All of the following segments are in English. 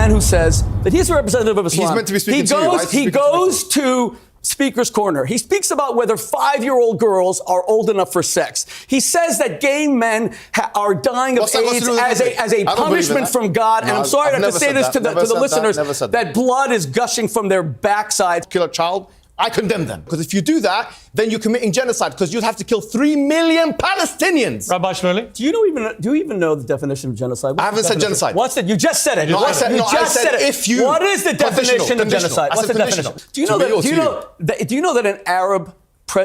man who says that he's a representative of Islam. He's meant to be speaking to you. He goes to Speaker's Corner. He speaks about whether 5-year-old girls are old enough for sex. He says that gay men are dying of AIDS as a punishment from God. No, and I'm sorry to have to say this to the listeners, that blood is gushing from their backside. Kill a child. I condemn them. Because if you do that, then you're committing genocide, because you'd have to kill 3 million Palestinians. Rabbi Shmuley? Do you even know the definition of genocide? I haven't said genocide. What's it? You just said it. No, I said if you. What is the definition of genocide? What's the definition? Do you know that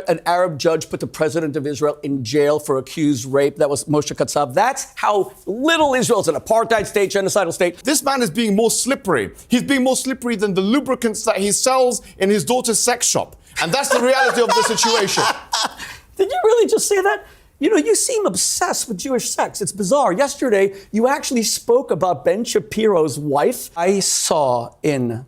an Arab judge put the president of Israel in jail for accused rape? That was Moshe Katsav. That's how little Israel's an apartheid state, genocidal state. This man is being more slippery. He's being more slippery than the lubricants that he sells in his daughter's sex shop. And that's the reality of the situation. Did you really just say that? You know, you seem obsessed with Jewish sex. It's bizarre. Yesterday, you actually spoke about Ben Shapiro's wife. I saw in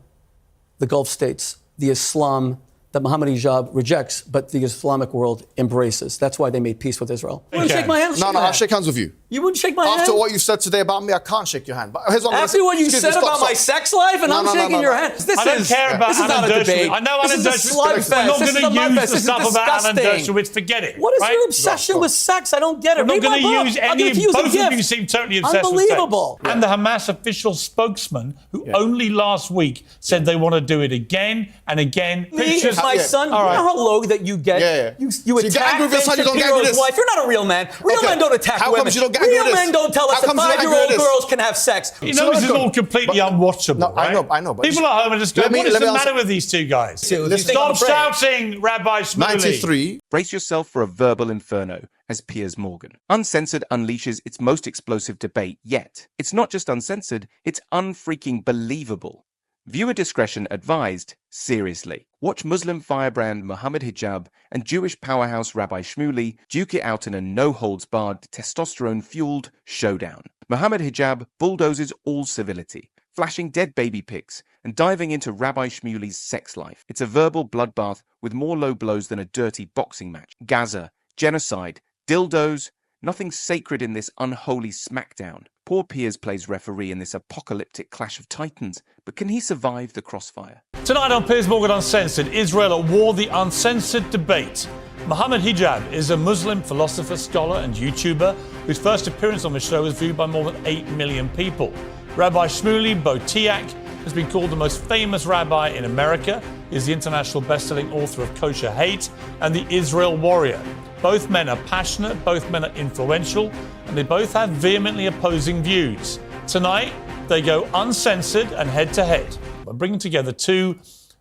the Gulf states the Islam that Mohammed Hijab rejects, but the Islamic world embraces. That's why they made peace with Israel. You wouldn't shake my hand? No, I'll shake hands with you. You wouldn't shake my hand? After what you said today about me, I can't shake your hand. But after what you said about my sex life, and I'm shaking your hand. I don't care about Alan Dershowitz. I know Alan Dershowitz. We're not going to use the stuff about Alan Dershowitz. Forget it. What is your obsession with sex? I don't get it. We're not going to use any of both of you seem totally obsessed with sex. Unbelievable. And the Hamas official spokesman, who only last week said they want to do it again and again. Pictures. My son, you know how low that you get? You attack Ben Shapiro's wife. You're not a real man. Real men don't attack women. How come you don't get angry with this? Real men don't tell us that 5-year-old girls can have sex. You know, this is all completely unwatchable, right? I know. But people at home are just going, what is the matter with these two guys? Stop shouting, Rabbi Shmuley. 93. Brace yourself for a verbal inferno, as Piers Morgan. Uncensored unleashes its most explosive debate yet. It's not just uncensored, it's unfreaking believable. Viewer discretion advised. Seriously. Watch Muslim firebrand Mohammed Hijab and Jewish powerhouse Rabbi Shmuley duke it out in a no-holds-barred, testosterone-fueled showdown. Mohammed Hijab bulldozes all civility, flashing dead baby pics and diving into Rabbi Shmuley's sex life. It's a verbal bloodbath with more low blows than a dirty boxing match. Gaza, genocide, dildos, nothing sacred in this unholy smackdown. Poor Piers plays referee in this apocalyptic clash of titans, but can he survive the crossfire? Tonight on Piers Morgan Uncensored, Israel at War, the uncensored debate. Mohammed Hijab is a Muslim philosopher, scholar and YouTuber whose first appearance on the show was viewed by more than 8 million people. Rabbi Shmuley Boteach has been called the most famous rabbi in America. He is the international best-selling author of Kosher Hate and The Israel Warrior. Both men are passionate, both men are influential, and they both have vehemently opposing views. Tonight, they go uncensored and head-to-head. We're bringing together two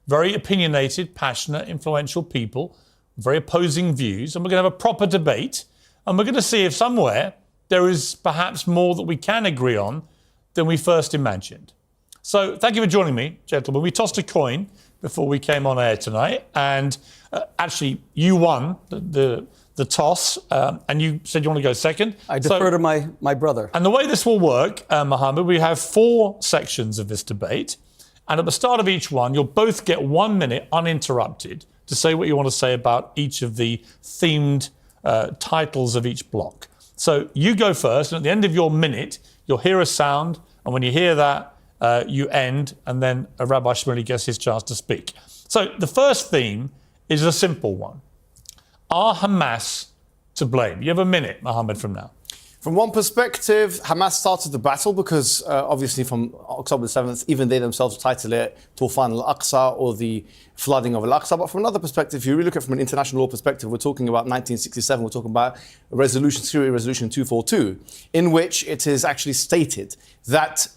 very opinionated, passionate, influential people, very opposing views, and we're going to have a proper debate, and we're going to see if somewhere there is perhaps more that we can agree on than we first imagined. So thank you for joining me, gentlemen. We tossed a coin before we came on air tonight, and actually you won the toss, and you said you want to go second. I defer to my brother. And the way this will work, Mohammed, we have 4 sections of this debate, and at the start of each one, you'll both get 1 minute uninterrupted to say what you want to say about each of the themed titles of each block. So you go first, and at the end of your minute, you'll hear a sound, and when you hear that, you end, and then Rabbi Shmuley gets his chance to speak. So the first theme is a simple one. Are Hamas to blame? You have a minute, Mohammed, from now. From one perspective, Hamas started the battle because obviously from October 7th, even they themselves title it Tufan al-Aqsa or the flooding of al-Aqsa. But from another perspective, if you really look at it from an international law perspective, we're talking about 1967, we're talking about Security Resolution 242, in which it is actually stated that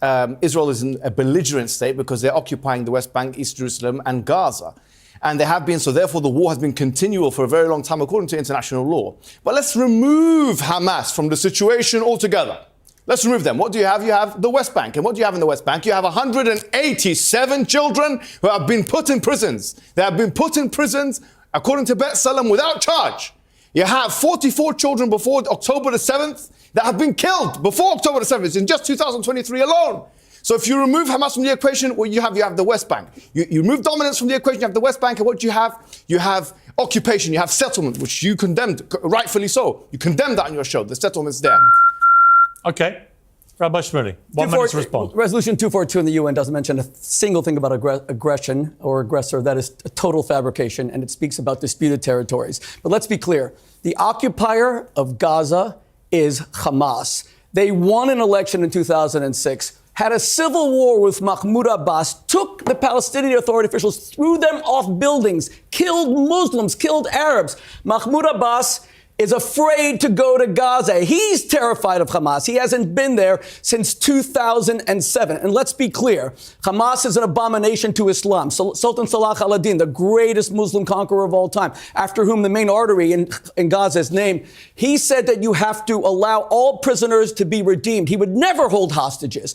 Israel is in a belligerent state because they're occupying the West Bank, East Jerusalem and Gaza. And they have been, so therefore the war has been continual for a very long time according to international law. But let's remove Hamas from the situation altogether. Let's remove them. What do you have? You have the West Bank. And what do you have in the West Bank? You have 187 children who have been put in prisons. They have been put in prisons, according to Bet Salem, without charge. You have 44 children before October the 7th that have been killed before October the 7th in just 2023 alone. So if you remove Hamas from the equation, what you have the West Bank. You remove dominance from the equation, you have the West Bank, and what you have occupation, you have settlement, which you condemned, rightfully so. You condemned that on your show. The settlement's there. Okay. Rabbi Shmuley, 1 minute to respond. Resolution 242 in the UN doesn't mention a single thing about aggression or aggressor. That is a total fabrication, and it speaks about disputed territories. But let's be clear. The occupier of Gaza is Hamas. They won an election in 2006, had a civil war with Mahmoud Abbas, took the Palestinian Authority officials, threw them off buildings, killed Muslims, killed Arabs. Mahmoud Abbas is afraid to go to Gaza. He's terrified of Hamas. He hasn't been there since 2007. And let's be clear, Hamas is an abomination to Islam. Sultan Salah al-Din, the greatest Muslim conqueror of all time, after whom the main artery in Gaza is named, he said that you have to allow all prisoners to be redeemed. He would never hold hostages.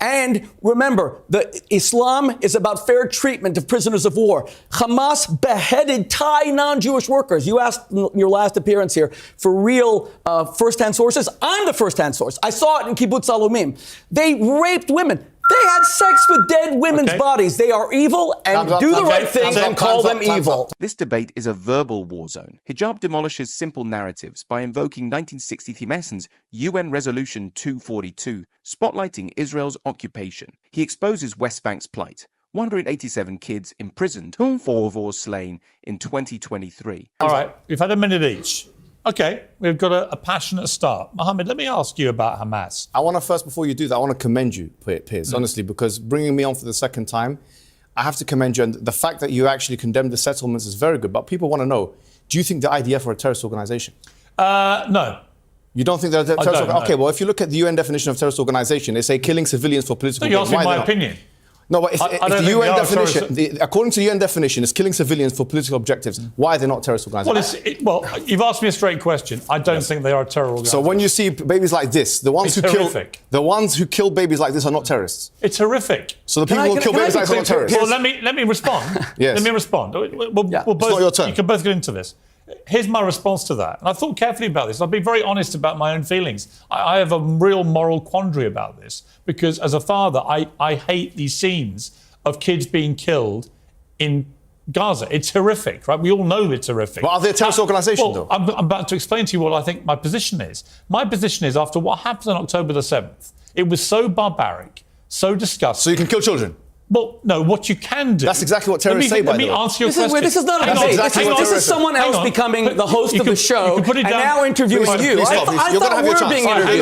And remember, Islam is about fair treatment of prisoners of war. Hamas beheaded Thai non-Jewish workers. You asked your last appearance here for real first-hand sources. I'm the first-hand source. I saw it in Kibbutz Alumim. They raped women. They had sex with dead women's bodies. They are evil, and do the right thing and call them evil. This debate is a verbal war zone. Hijab demolishes simple narratives by invoking 1963 Mason's UN Resolution 242, spotlighting Israel's occupation. He exposes West Bank's plight. 187 kids imprisoned, 4 of all slain in 2023. All right, we've had a minute each. Okay, we've got a passionate start. Mohammed, let me ask you about Hamas. I want to first, before you do that, I want to commend you, Piers, honestly, because bringing me on for the second time, I have to commend you. And the fact that you actually condemned the settlements is very good. But people want to know, do you think the IDF are a terrorist organization? No. You don't think they're a terrorist organization? Okay, well, if you look at the UN definition of terrorist organization, they say killing civilians for political gain. You asked me my opinion. No, but if the UN definition, according to the UN definition, is killing civilians for political objectives. Why are they not terrorist organizations? Well, you've asked me a straight question. I don't think they are a terror organization. So when you see babies like this, the ones who kill babies like this are not terrorists. It's horrific. So the people who kill babies like this are not terrorists. Well, let me respond. Yes. Let me respond. We'll both, it's not your turn. You can both get into this. Here's my response to that. And I thought carefully about this. I'll be very honest about my own feelings. I have a real moral quandary about this because as a father, I hate these scenes of kids being killed in Gaza. It's horrific, right? We all know it's horrific. But are they a terrorist organisation, though? I'm about to explain to you what I think my position is. My position is after what happened on October the 7th, it was so barbaric, so disgusting. So you can kill children? Well, no, what you can do... That's exactly what terrorists say, by the way. Let me answer your question. This is not a debate. This is someone else becoming the host of the show and now interviewing you. I thought we were being interviewed.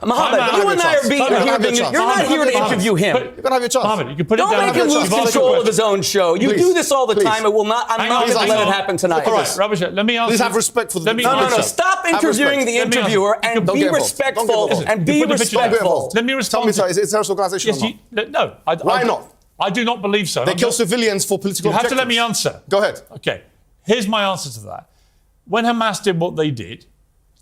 Mohammed, you and I are being interviewed. You're not here to interview him. You're going to have your chance. Mohammed, you can put it down. Don't make him lose control of his own show. You do this all the time. I'm not going to let it happen tonight. All right, Rabbi Shmuley, let me answer. Please have respect for the... No. Stop interviewing the interviewer and be respectful. And be respectful. Let me respond. Tell me, is it a terrorist organisation or not? No. Why not? I do not believe so. They kill civilians for political objectives. You have to let me answer. Go ahead. Okay. Here's my answer to that. When Hamas did what they did,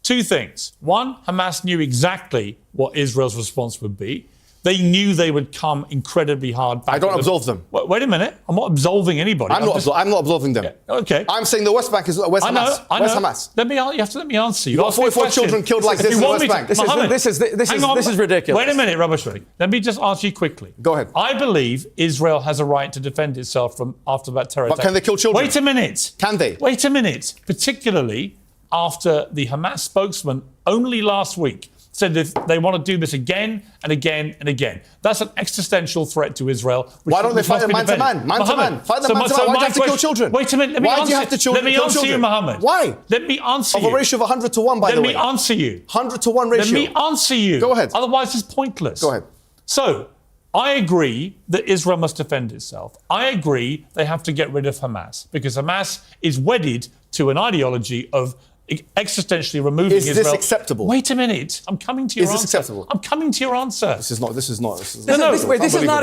two things. One, Hamas knew exactly what Israel's response would be. They knew they would come incredibly hard back. I don't absolve them. Wait a minute. I'm not absolving anybody. I'm not absolving them. Yeah, okay. I'm saying the West Bank is West Hamas. I know. Where's Hamas? You have to let me answer. You've got 44 children killed like this in the West Bank. This is ridiculous. Wait a minute, Rabbi Shmuley. Let me just answer you quickly. Go ahead. I believe Israel has a right to defend itself from after that terror attack. But can they kill children? Wait a minute. Can they? Wait a minute. Particularly after the Hamas spokesman only last week said that they want to do this again and again and again. That's an existential threat to Israel. Why don't they fight them man to man? Man to man. Fight them man to man. Why do you have to kill children? Wait a minute. Let me Why do you have to kill children? Let me answer you, Mohammed. Why? Let me answer you. Of a ratio of 100 to 1, by the way. Let me answer you. 100 to 1 ratio. Let me answer you. Go ahead. Otherwise, it's pointless. Go ahead. So, I agree that Israel must defend itself. I agree they have to get rid of Hamas because Hamas is wedded to an ideology of existentially removing Israel. Is this acceptable? Wait a minute. I'm coming to your answer. Is this acceptable? I'm coming to your answer. This is not. This is not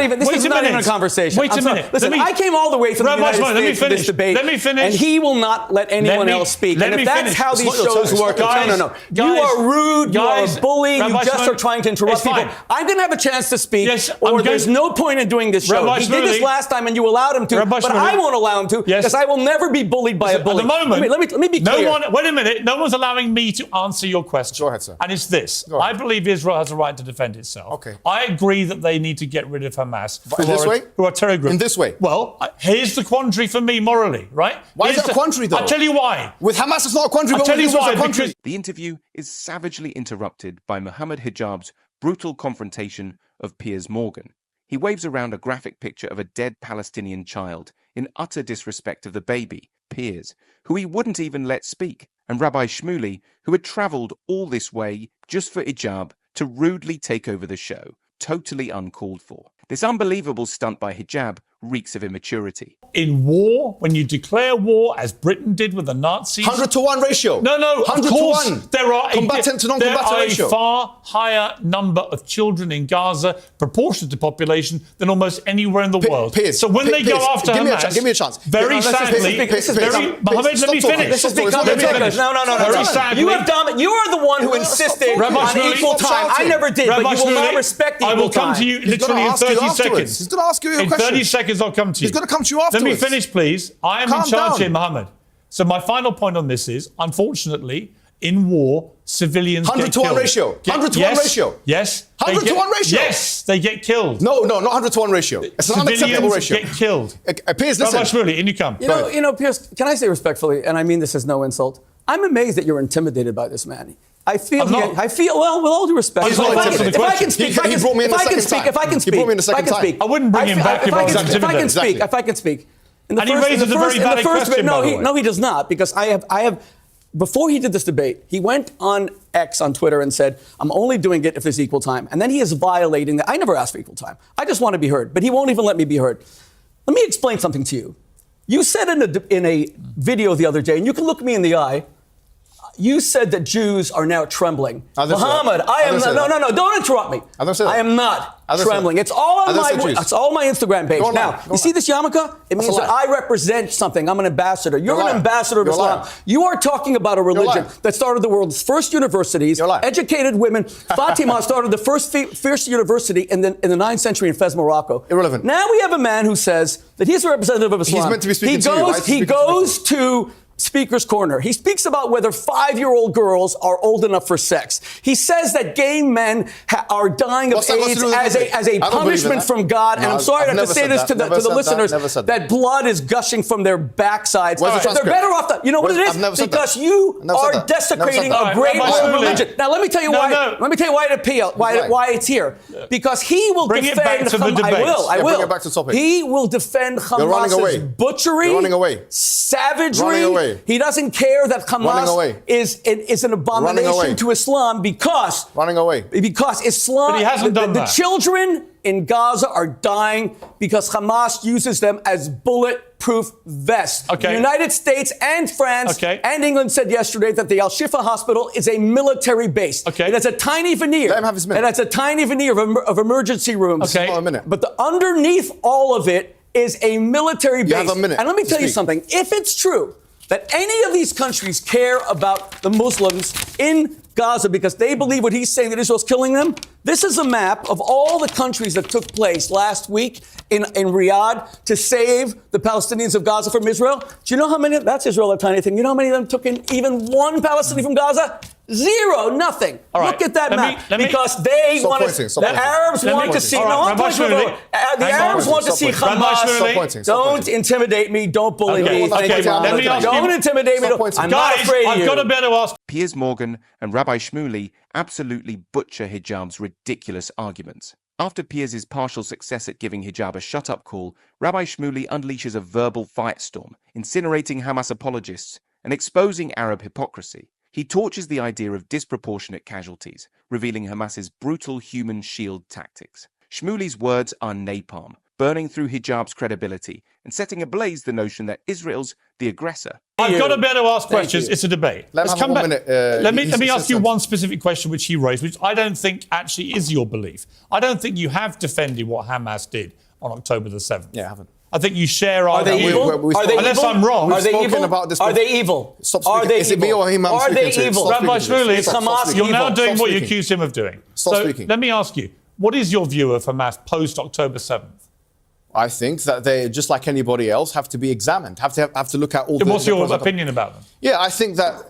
even a conversation. Wait a minute. Listen, I came all the way from the United States for this debate. Let me finish. And he will not let anyone else speak. And if that's how these shows work, no. You are rude. You are a bully. You just are trying to interrupt people. I'm going to have a chance to speak, or there's no point in doing this show. He did this last time, and you allowed him to, but I won't allow him to, because I will never be bullied by a bully. At the moment, let me be clear. Wait a minute. No one's allowing me to answer your question. Go ahead, sir. And it's this. I believe Israel has a right to defend itself. Okay. I agree that they need to get rid of Hamas. Who are terror groups. In this way? Well, here's the quandary for me morally, right? Why is it a quandary, though? I'll tell you why. With Hamas, it's not a quandary, I'll tell you why. The interview is savagely interrupted by Mohammed Hijab's brutal confrontation of Piers Morgan. He waves around a graphic picture of a dead Palestinian child in utter disrespect of the baby, Piers, who he wouldn't even let speak, and Rabbi Shmuley, who had travelled all this way just for hijab to rudely take over the show, totally uncalled for. This unbelievable stunt by hijab reeks of immaturity. In war, when you declare war, as Britain did with the Nazis... 100 to 1 ratio. No, 100 of course, to 1. There are combatant to non-combatant ratio. A far higher number of children in Gaza, proportionate to population, than almost anywhere in the world. Piers, so when they go after Hamas... Give me a chance. Very sadly... Mohammed, let me finish. Very sadly... You are the one who insisted on equal time. I never did, but you will not respect equal time. I will come to you literally in 30 seconds. He's going to ask you a question. In 30 seconds, I'll come to you. He's going to come to you afterwards. Let me finish, please. I am in charge here, Mohammed. So my final point on this is, unfortunately, in war, civilians get killed. 100 to 1 ratio. 100 to 1 ratio. Yes. 100 to 1 ratio. Yes, they get killed. No, not 100 to 1 ratio. It's an unacceptable ratio. Get killed. Piers, listen. Rabbi Shmuley, in you come. You know, Piers, can I say respectfully, and I mean this as no insult, I'm amazed that you're intimidated by this man. I feel, well, with all due respect, if I can speak, if I wouldn't bring him back if I was intimidated. If I can speak. And he raises a very valid question, by the way. No, he does not, because I have, before he did this debate, he went on X on Twitter and said, I'm only doing it if there's equal time. And then he is violating that. I never asked for equal time. I just want to be heard, but he won't even let me be heard. Let me explain something to you. You said in a video the other day, and you can look me in the eye, you said that Jews are now trembling. Mohammed, I am not. No, don't interrupt me. I am not trembling. It's all on my Instagram page. Now, you see this yarmulke? It means that I represent something. I'm an ambassador. You're an ambassador of Islam. You are talking about a religion that started the world's first universities, educated women. Fatima started the first university in the 9th century in Fez, Morocco. Irrelevant. Now we have a man who says that he's a representative of Islam. He's meant to be speaking to you, right? He goes to Speaker's Corner. He speaks about whether 5-year-old girls are old enough for sex. He says that gay men are dying of AIDS as a punishment from God. And I'm sorry to have to say this to the listeners, that blood is gushing from their backsides. They're better off. You know what it is? Because you are desecrating a great world religion. Now let me tell you why. Let me tell you why it's here. Because he will defend. I will. He will defend Hamas's butchery, savagery. He doesn't care that Hamas is an abomination to Islam because Islam. But he hasn't done that. The children in Gaza are dying because Hamas uses them as bulletproof vests. Okay. The United States and France and England said yesterday that the Al-Shifa hospital is a military base. Okay. It has a tiny veneer. Let him have his minute. It has a tiny veneer of emergency rooms. Okay. A minute. But underneath all of it is a military base. You have a minute. And let me tell you something. If it's true that any of these countries care about the Muslims in Gaza because they believe what he's saying, that Israel's killing them, this is a map of all the countries that took place last week in Riyadh to save the Palestinians of Gaza from Israel. Do you know how many? That's Israel, a tiny thing. You know how many of them took in even one Palestinian from Gaza? Zero, nothing. Look at that map. Because they want to. The Arabs want to see. The Arabs want to see Hamas. Don't intimidate me. Don't bully me. Don't intimidate me. I'm not afraid of you. I've got to be able to ask. Piers Morgan and Rabbi Shmuley absolutely butcher hijab's ridiculous arguments. After Piers' partial success at giving hijab a shut-up call, Rabbi Shmuley unleashes a verbal firestorm, incinerating Hamas apologists and exposing Arab hypocrisy. He tortures the idea of disproportionate casualties, revealing Hamas's brutal human shield tactics. Shmuley's words are napalm, burning through hijab's credibility and setting ablaze the notion that Israel's the aggressor. I've got to be able to ask questions. It's a debate. Let's come back. Let me ask you one specific question which he raised, which I don't think actually is your belief. I don't think you have defended what Hamas did on October the 7th. Yeah, I haven't. I think you share our view. Unless I'm wrong. Are they evil? Are they evil? Stop speaking. Is it me or him? Are they evil? Rabbi Shmuley, Hamas you're now doing what you accused him of doing. Stop speaking. Let me ask you, what is your view of Hamas post-October 7th? I think that they, just like anybody else, have to be examined, have to look at all the... What's your opinion about them? Yeah, I think that,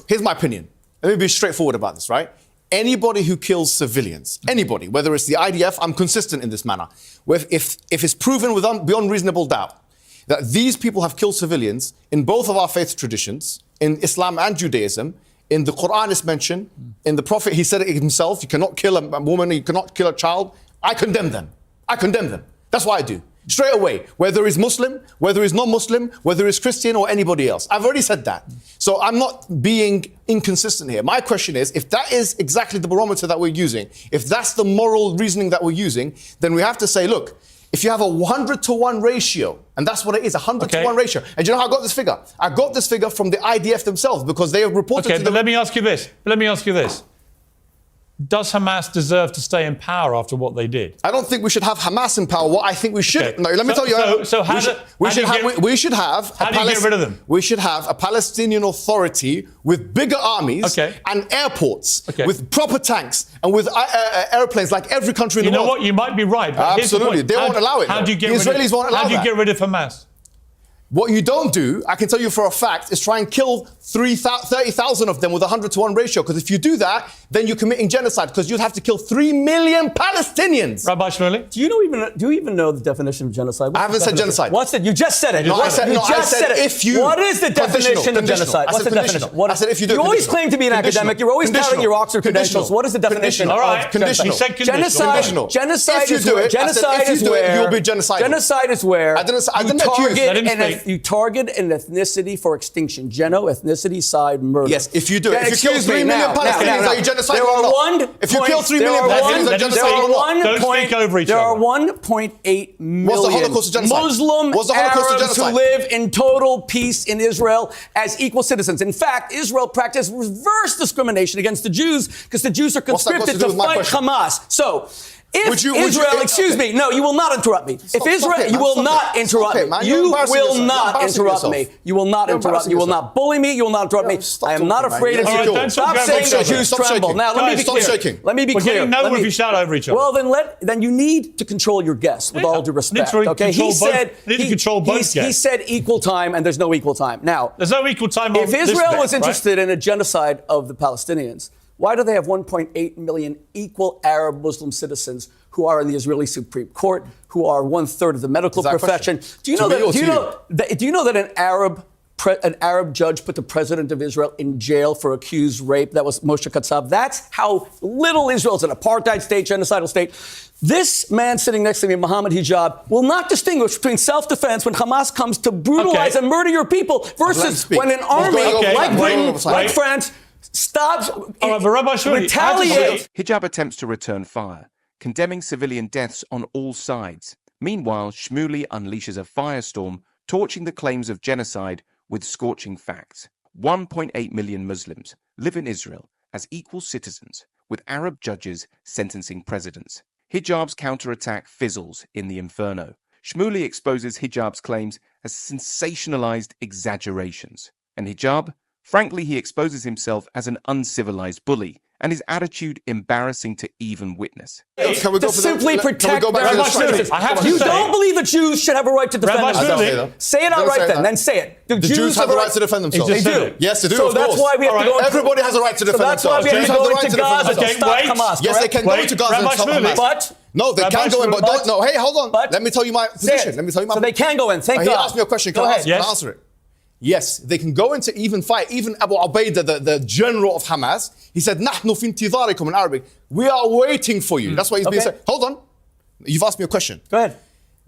here's my opinion. Let me be straightforward about this, right? Anybody who kills civilians, anybody, whether it's the IDF, I'm consistent in this manner. If it's proven beyond reasonable doubt that these people have killed civilians in both of our faith traditions, in Islam and Judaism, In the Quran it's mentioned. In the Prophet, he said it himself. You cannot kill a woman, you cannot kill a child. I condemn them. I condemn them. That's what I do. Straight away, whether he's Muslim, whether he's non-Muslim, whether he's Christian or anybody else. I've already said that. So I'm not being inconsistent here. My question is, if that is exactly the barometer that we're using, if that's the moral reasoning that we're using, then we have to say, look, if you have a 100-to-1 ratio, and that's what it is, a 100-to-1 ratio. And do you know how I got this figure? I got this figure from the IDF themselves because they have reported to but let me ask you this. Does Hamas deserve to stay in power after what they did? I don't think we should have Hamas in power. What I think we should... No, let me tell you... we should have... How do you get rid of them? We should have a Palestinian Authority with bigger armies and airports, with proper tanks and with airplanes like every country in the world. You know what? You might be right. But absolutely. They won't allow it. The Israelis won't allow that. How do you get rid of Hamas? What you don't do, I can tell you for a fact, is try and kill 30,000 of them with a 100-to-1 ratio. Because if you do that, then you're committing genocide. Because you'd have to kill 3 million Palestinians. Rabbi Shmuley? Do you even know the definition of genocide? I haven't said genocide. What's it? You just said it. I said if you... What is the definition of genocide? What's the definition? I said if you do. You always claim to be an academic. You're always touting your Oxford credentials. What is the definition of genocide? You said conditional. Genocide is where... Genocide is where... You'll be genocidal. Genocide is where you target an ethnicity for extinction. Ethnicity, side, murder. Yes, if you do it. If you kill 3 million Palestinians, are you genocidal or not? If you kill 3 million Palestinians, are you genocidal or not? Don't speak over each other. There are 1.8 million Muslim Arabs who live in total peace in Israel as equal citizens. In fact, Israel practiced reverse discrimination against the Jews because the Jews are conscripted to fight Hamas. So, if Israel, excuse me, no, you will not interrupt me. If Israel, you will not interrupt me. You will not interrupt me. You will not interrupt me. You will not bully me. You will not interrupt me. I am not afraid of you. Stop saying the Jews tremble. Now, let me be clear. Let me be clear. We're getting nowhere if you shout over each other. Well, then you need to control your guests with all due respect. Okay, he said equal time, and there's no equal time. Now, there's no equal time. If Israel was interested in a genocide of the Palestinians, why do they have 1.8 million equal Arab Muslim citizens who are in the Israeli Supreme Court, who are 1/3 of the medical profession? Do you know that an Arab judge put the president of Israel in jail for accused rape? That was Moshe Katsav. That's how little Israel is an apartheid state, genocidal state. This man sitting next to me, Mohammed Hijab, will not distinguish between self-defense when Hamas comes to brutalize and murder your people versus when an army like Britain, like France, stops, retaliate. Hijab attempts to return fire, condemning civilian deaths on all sides. Meanwhile, Shmuley unleashes a firestorm, torching the claims of genocide with scorching facts. 1.8 million Muslims live in Israel as equal citizens, with Arab judges sentencing presidents. Hijab's counterattack fizzles in the inferno. Shmuley exposes Hijab's claims as sensationalized exaggerations. And Hijab? Frankly, he exposes himself as an uncivilized bully, and his attitude embarrassing to even witness. Can we go simply protect their citizens. You don't believe the Jews should have a right to defend themselves. Say it outright then say it. The Jews have a right to defend themselves. They do. Yes, they do, so of course. That's why we have to go Everybody has a right to defend themselves. That's why we have to go into Gaza to stop Hamas. Yes, they can go into Gaza and stop Hamas. But... No, they can go in, but don't... No, hey, hold on. Let me tell you my position. So they can go in. Thank God. He asked me a question. Can I answer it? Yes, they can go into even fight. Even Abu Ubaidah, the general of Hamas, he said, "Nahnu fi intidharikum" in Arabic. We are waiting for you. That's what he's been saying. Hold on. You've asked me a question. Go ahead.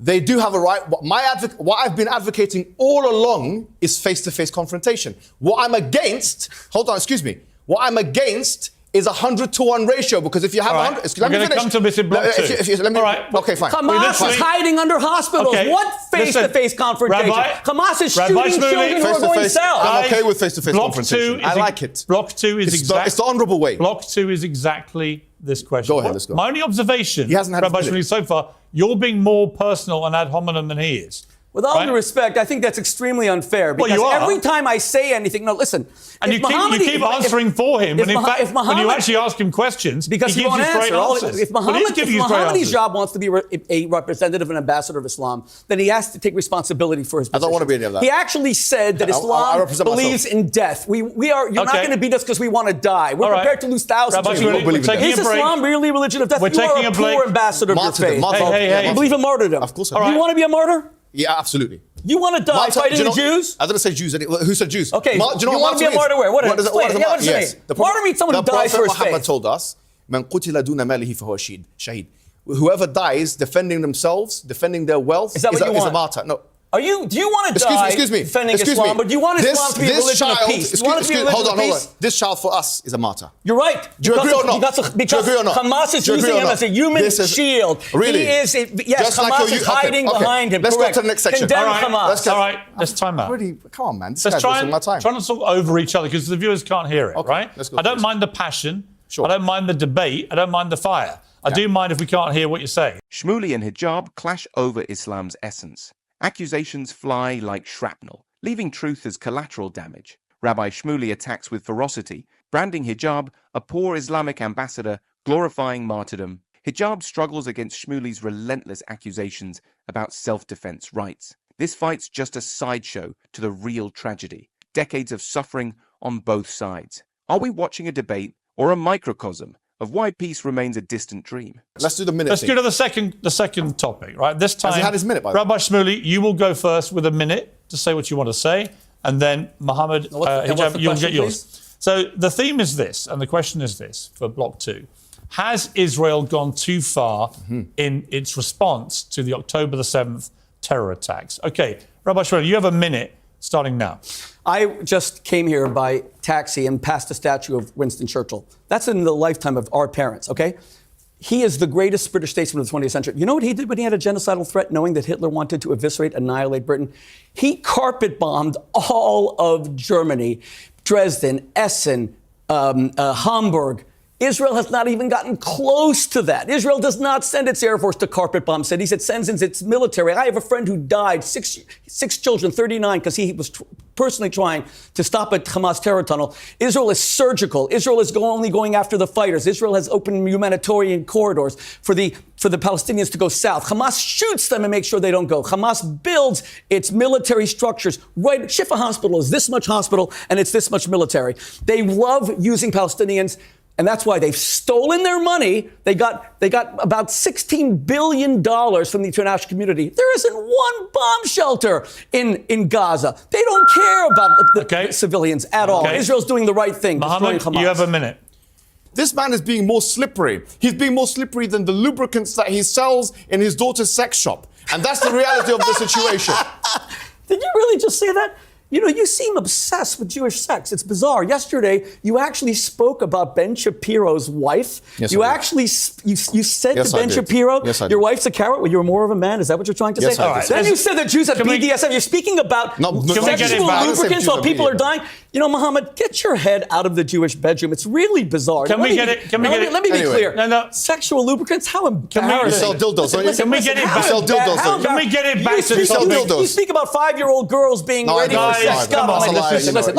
They do have a right. What I've been advocating all along is face-to-face confrontation. What I'm against, what I'm against is a 100-to-1 ratio, because if you have 100... We're going to come to this in block 2. All right. Okay, fine. Hamas is hiding under hospitals. What face-to-face confrontation? Hamas is shooting children who are going south. I'm okay with face-to-face confrontation. I like it. Block 2 is exactly... It's the honourable way. Block 2 is exactly this question. Go ahead, let's go. My only observation, Rabbi Shmuley, so far, you're being more personal and ad hominem than he is. With all due respect, I think that's extremely unfair. Because every time I say anything, no, listen. And you keep answering for him. And in fact, when you actually ask him questions, because he gives you straight answers. If Mohammed Hijab wants to be a representative and ambassador of Islam, then he has to take responsibility for his position. I don't want to be any of that. He actually said that Islam believes in death. You're not going to beat us because we want to die. We're prepared to lose thousands of people. Is Islam really a religion of death? You are a poor ambassador of your faith. Hey. You believe in martyrdom. Of course I do. You want to be a martyr? Yeah, absolutely. You want to die fighting the Jews? I didn't say Jews. Who said Jews? Okay, do you know you what want to be a martyr where? What does it mean? Yes. Martyr means someone who dies for his faith. Muhammad told us, "Man qutila duna malihi fahuwa shaheed." Whoever dies defending themselves, defending their wealth, is a martyr. No. Do you want to die defending Islam, but do you want Islam to be a religion of peace? Hold on. This child for us is a martyr. You're right. Do you agree or not? Because Hamas is using him as a human shield. Really? Yes, Hamas is hiding behind him. Let's go to the next section. Condemn Hamas. All right, let's time out. Come on, man. Let's try not to talk over each other because the viewers can't hear it, right? I don't mind the passion. Sure. I don't mind the debate. I don't mind the fire. I do mind if we can't hear what you're saying. Shmuley and Hijab clash over Islam's essence. Accusations fly like shrapnel, leaving truth as collateral damage. Rabbi Shmuley attacks with ferocity, branding Hijab a poor Islamic ambassador, glorifying martyrdom. Hijab struggles against Shmuley's relentless accusations about self-defense rights. This fight's just a sideshow to the real tragedy, decades of suffering on both sides. Are we watching a debate or a microcosm of why peace remains a distant dream? Let's do the minute. Let's thing. go to the second topic, right? This time, has he had his minute, by the way? Rabbi Shmuley, you will go first with a minute to say what you want to say, and then Mohammed Hijab, you'll get yours. Please? So the theme is this, and the question is this for Block 2. Has Israel gone too far in its response to the October the 7th terror attacks? Okay, Rabbi Shmuley, you have a minute starting now. I just came here by taxi and passed a statue of Winston Churchill. That's in the lifetime of our parents, okay? He is the greatest British statesman of the 20th century. You know what he did when he had a genocidal threat, knowing that Hitler wanted to eviscerate, annihilate Britain? He carpet bombed all of Germany, Dresden, Essen, Hamburg. Israel has not even gotten close to that. Israel does not send its Air Force to carpet bomb cities. It sends in its military. I have a friend who died, six children, 39, because he was personally trying to stop a Hamas terror tunnel. Israel is surgical. Israel is only going after the fighters. Israel has opened humanitarian corridors for the Palestinians to go south. Hamas shoots them and makes sure they don't go. Hamas builds its military structures. Right, Shifa Hospital is this much hospital, and it's this much military. They love using Palestinians. And that's why they've stolen their money. They got about $16 billion from the international community. There isn't one bomb shelter in Gaza. They don't care about the civilians at all. Israel's doing the right thing. Mohammed, you have a minute. This man is being more slippery. He's being more slippery than the lubricants that he sells in his daughter's sex shop. And that's the reality of the situation. Did you really just say that? You know, you seem obsessed with Jewish sex. It's bizarre. Yesterday, you actually spoke about Ben Shapiro's wife. Yes, you I actually you said to Ben Shapiro, your wife's a carrot. Well, you're more of a man. Is that what you're trying to say? I did. Then you said that Jews have BDSM. You're speaking about sexual lubricants while people are dying. You know, Mohammed, get your head out of the Jewish bedroom. It's really bizarre. Let me be clear. No. Sexual lubricants? How embarrassing. You sell dildos. Can we get it back? You sell dildos. Can we get it back to the topic? You speak about 5-year-old girls being ready for sex. Listen, let's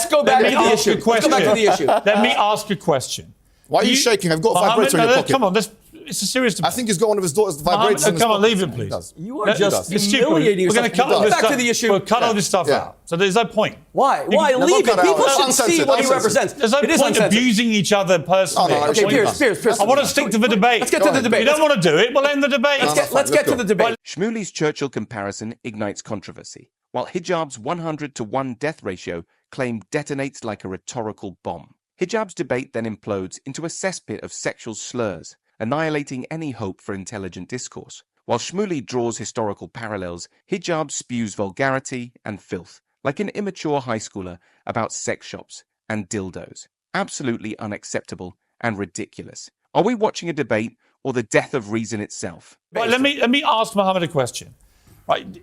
go back to the issue. Let me ask a question. Why are you shaking? I've got vibrators in your pocket. Come on, it's a serious debate. I think he's got one of his daughter's vibrators in his pocket. Come on, leave it, please. You are just humiliating yourself. We're going to cut all this back to the issue. We'll cut all this stuff out. So there's no point. Why? Leave it. People should see what he represents. There's no point abusing each other personally. Okay, Piers. I want to stick to the debate. Let's get to the debate. If you don't want to do it, we'll end the debate. Let's get to the debate. Shmuley's Churchill comparison ignites controversy, while Hijab's 100-to-1 death ratio claim detonates like a rhetorical bomb. Hijab's debate then implodes into a cesspit of sexual slurs, annihilating any hope for intelligent discourse. While Shmuley draws historical parallels, Hijab spews vulgarity and filth, like an immature high schooler about sex shops and dildos. Absolutely unacceptable and ridiculous. Are we watching a debate or the death of reason itself? Right, let me ask Mohammed a question. Right,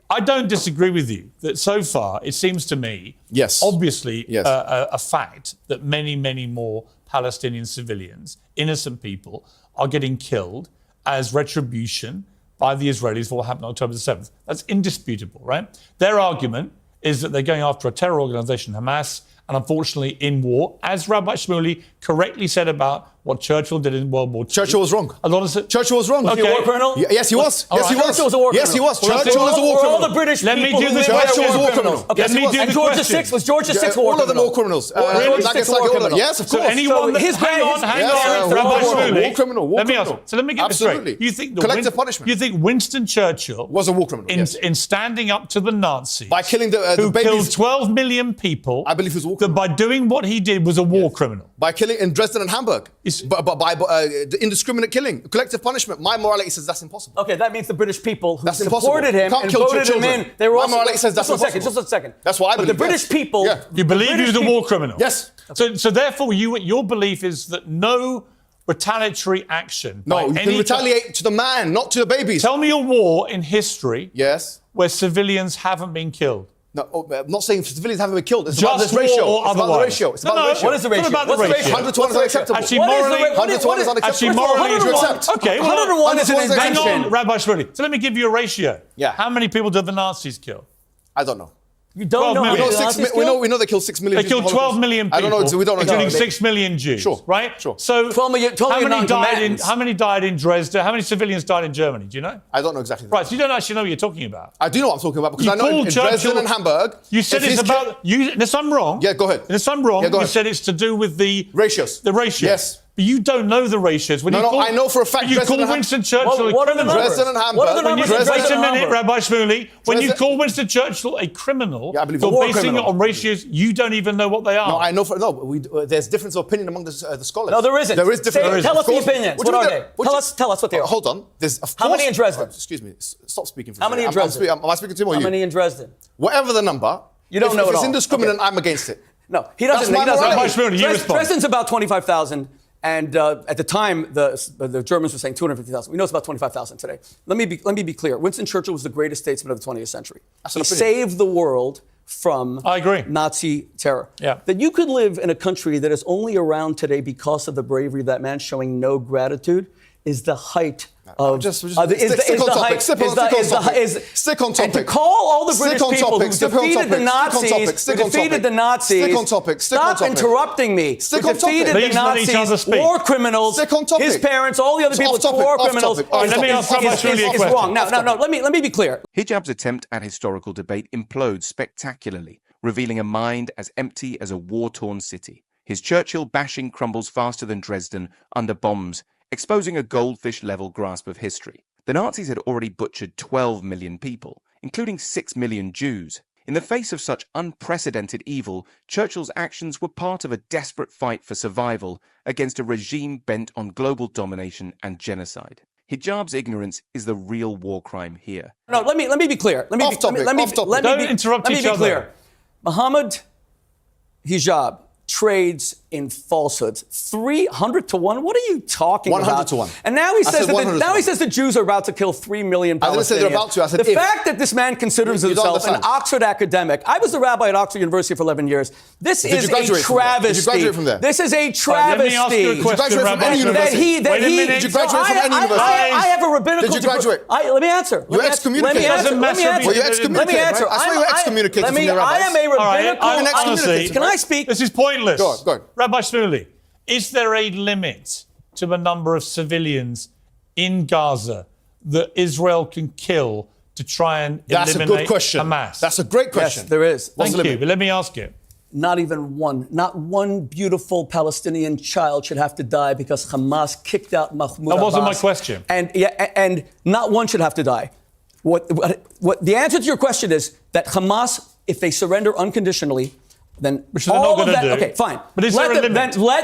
I don't disagree with you that so far it seems to me, obviously, a fact that many more Palestinian civilians, innocent people, are getting killed as retribution by the Israelis for what happened on October the 7th. That's indisputable, right? Their argument is that they're going after a terror organization, Hamas, and unfortunately in war, as Rabbi Shmuley correctly said about what Churchill did in World War II. Churchill was wrong. A lot of Churchill was wrong. Okay. Was he a war criminal? Yes, he was. Yes, he was. Churchill was a war criminal. Yes, he was. Well, Churchill was a war criminal. All the British Let me people do who the lived question. there were War criminals. criminal. Okay. Let me do And the George question. VI was George VI a war All of them criminal? war criminals. George Like VI it's a war like all of them. criminal. Yes, of So course. anyone that, his hang guy- on, his- Rabbi war Shmuley. criminal, war Let me ask. criminal. So let me get this straight. Absolutely. You think Collective punishment. You think Winston Churchill Was a war criminal, yes. in standing up to the Nazis By killing the who babies. killed 12 million people? I believe he was a war that criminal. by doing what he did was a war criminal. By killing in Dresden and Hamburg. It's- By the indiscriminate killing. Collective punishment. My morality says that's impossible. Okay, that means the British people who That's impossible. supported him You can't and kill voted him children. in, they were My also... morality says that's just a second, impossible. just a second. That's what I believe, But the British yes. people... Yeah. You believe he was a war criminal? Yes. So therefore, your belief is that no retaliatory action. No, by you any can retaliate to the man, not to the babies. Tell me a war in history Yes. where civilians haven't been killed. No, I'm not saying civilians haven't been killed. It's Just about this war ratio. or It's about the otherwise? ratio. It's No, about no. the ratio. What is the ratio? What about the What's the ratio? ratio? 100 to 1 is unacceptable. Actually, What is the morally- ra- what 100 to 1 is unacceptable. Actually, morally, Would you 101 accept? Okay, well, 101 is an 101 is hang invention. on, Rabbi Shmuley. So let me give you a ratio. Yeah. How many people did the Nazis kill? I don't know. You don't 12 know how million. many We know Nazis We killed? know they killed 6 million They Jews in killed the 12 Holocaust. million people. I don't know. We don't know. Including exactly. 6 million Jews. Sure, Right? sure. So 12 million non-combatants. how many died in Dresden? How many civilians died in Germany? Do you know? I don't know exactly. Right, so you don't actually know what you're talking about. I do know what I'm talking about because You I know in called Dresden Churchill- and Hamburg. You said if it's he's about you. Unless I'm wrong. Yeah, go ahead. Unless I'm wrong, Yeah, go you ahead. said it's to do with the Ratios. The ratio. Yes. But you don't know the ratios. When No, you no, call, I know for a fact You Dresden call and Winston Churchill What a are the criminal. numbers? Dresden and Hamburg. What are the When you- numbers in Wait Dresden a and minute, Hamburg? Rabbi Shmuley. When you Dresden- call Winston Churchill a criminal, Yeah, I believe you're a war basing criminal. it on ratios you don't even know what they are. No, I know. There's difference of opinion among the scholars. No, there isn't. There is difference. Say- tell us the opinions. What are they? Tell us what they are. Hold on. There's How many in Dresden? Excuse me. Stop speaking for How me. many in Dresden? Am I speaking to him or How you? many in Dresden? Whatever the number. You don't know if it it's all. indiscriminate, Okay. I'm against it. No, he doesn't. That's my He doesn't. morality. Rabbi Shmuley, you respond. Dresden's about 25,000. And at the time, the Germans were saying 250,000. We know it's about 25,000 today. Let me be clear. Winston Churchill was the greatest statesman of the 20th century. He saved the world from I agree. Nazi terror. Yeah. That you could live in a country that is only around today because of the bravery of that man showing no gratitude is the height of... Stick on topic. Stick on topic. And to call all the British people who defeated the Nazis... Stop interrupting me. Stick Who on topic. defeated Please the let each other Nazis, speak. war criminals, Stick on topic. his parents, all the other people, Off topic, war off criminals... topic, off Let me ask Rabbi Shmuley a is question. wrong. No, let me be clear. Hijab's attempt at historical debate implodes spectacularly, revealing a mind as empty as a war-torn city. His Churchill bashing crumbles faster than Dresden under bombs, exposing a goldfish-level grasp of history. The Nazis had already butchered 12 million people, including 6 million Jews. In the face of such unprecedented evil, Churchill's actions were part of a desperate fight for survival against a regime bent on global domination and genocide. Hijab's ignorance is the real war crime here. No, let me be clear. Let me Off topic. Don't interrupt each other. Clear. Mohammed Hijab trades in falsehoods. 300 to 1? What are you talking about? 100 to 1. And now he says he says the Jews are about to kill 3 million Palestinians. I didn't say they're about to. I said the if. fact that this man considers You don't himself an understand. Oxford academic. I was a rabbi at Oxford University for 11 years. This is a graduate from there? travesty. Did you graduate from there? This is a Let travesty. me ask you a question, graduate from Rabbi any Shmuley. university? That Wait a he, minute. Did you graduate from any I university? have a rabbinical Did you degree. graduate? Let me answer. You excommunicated. Let me answer. Well, you excommunicated, Let me answer. right? I swear you were excommunicated Let me. from the I am a rabbis. All right, rabbinical. honestly, Can I speak? This is pointless. Go on. Rabbi Shmuley, is there a limit to the number of civilians in Gaza that Israel can kill to try and That's a eliminate good question. Hamas? That's a great question. Yes, there is. What's the Thank you, limit? but let me ask you. Not even one. Not one beautiful Palestinian child should have to die because Hamas kicked out Mahmoud Abbas. That wasn't my question. And not one should have to die. What the answer to your question is that Hamas, if they surrender unconditionally, then Which they're not all of gonna that. do. Okay, fine. But is there a limit?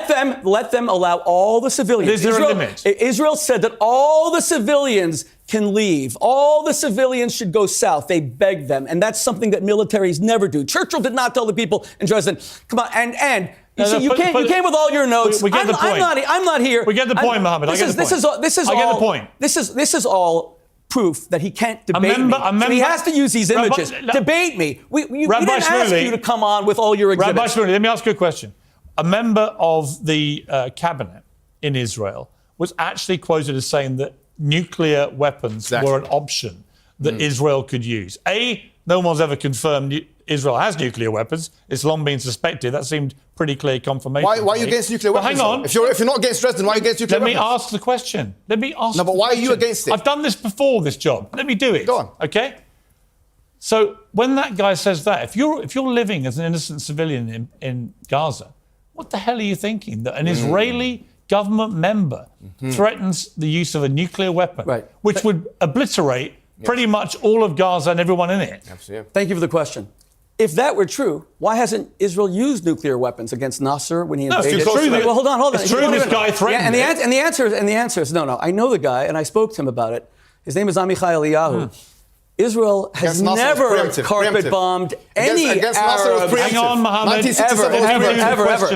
Then let them allow all the civilians. Is there a limit? Israel said that all the civilians can leave. All the civilians should go south. They begged them, and that's something that militaries never do. Churchill did not tell the people in Dresden, "Come on," and. You came with all your notes. We get the point. I'm not here. We get the point, Mohammed. I get the point. I get the point. This is all proof that he can't debate me. So he has to use these images. Debate me. We didn't ask you to come on with all your exhibits. Rabbi Shmuley, let me ask you a question. A member of the cabinet in Israel was actually quoted as saying that nuclear weapons were an option that Israel could use. No one's ever confirmed Israel has nuclear weapons. It's long been suspected. That seemed pretty clear confirmation. Why are you against nuclear weapons? Hang on. If you're not against Dresden, why are you against nuclear weapons? Let me ask the question. No, but why are you against it? I've done this before, this job. Let me do it. Go on. Okay? So when that guy says that, if you're living as an innocent civilian in Gaza, what the hell are you thinking? That an Israeli government member threatens the use of a nuclear weapon, which would obliterate pretty much all of Gaza and everyone in it. Absolutely. Thank you for the question. If that were true, why hasn't Israel used nuclear weapons against Nasser when he invaded? It's true. Well, hold on. It's true this guy threatened it. And the answer is no. I know the guy, and I spoke to him about it. His name is Amichai Eliyahu. Israel has never carpet bombed any Arab. Hang on, Mohammed. Ever.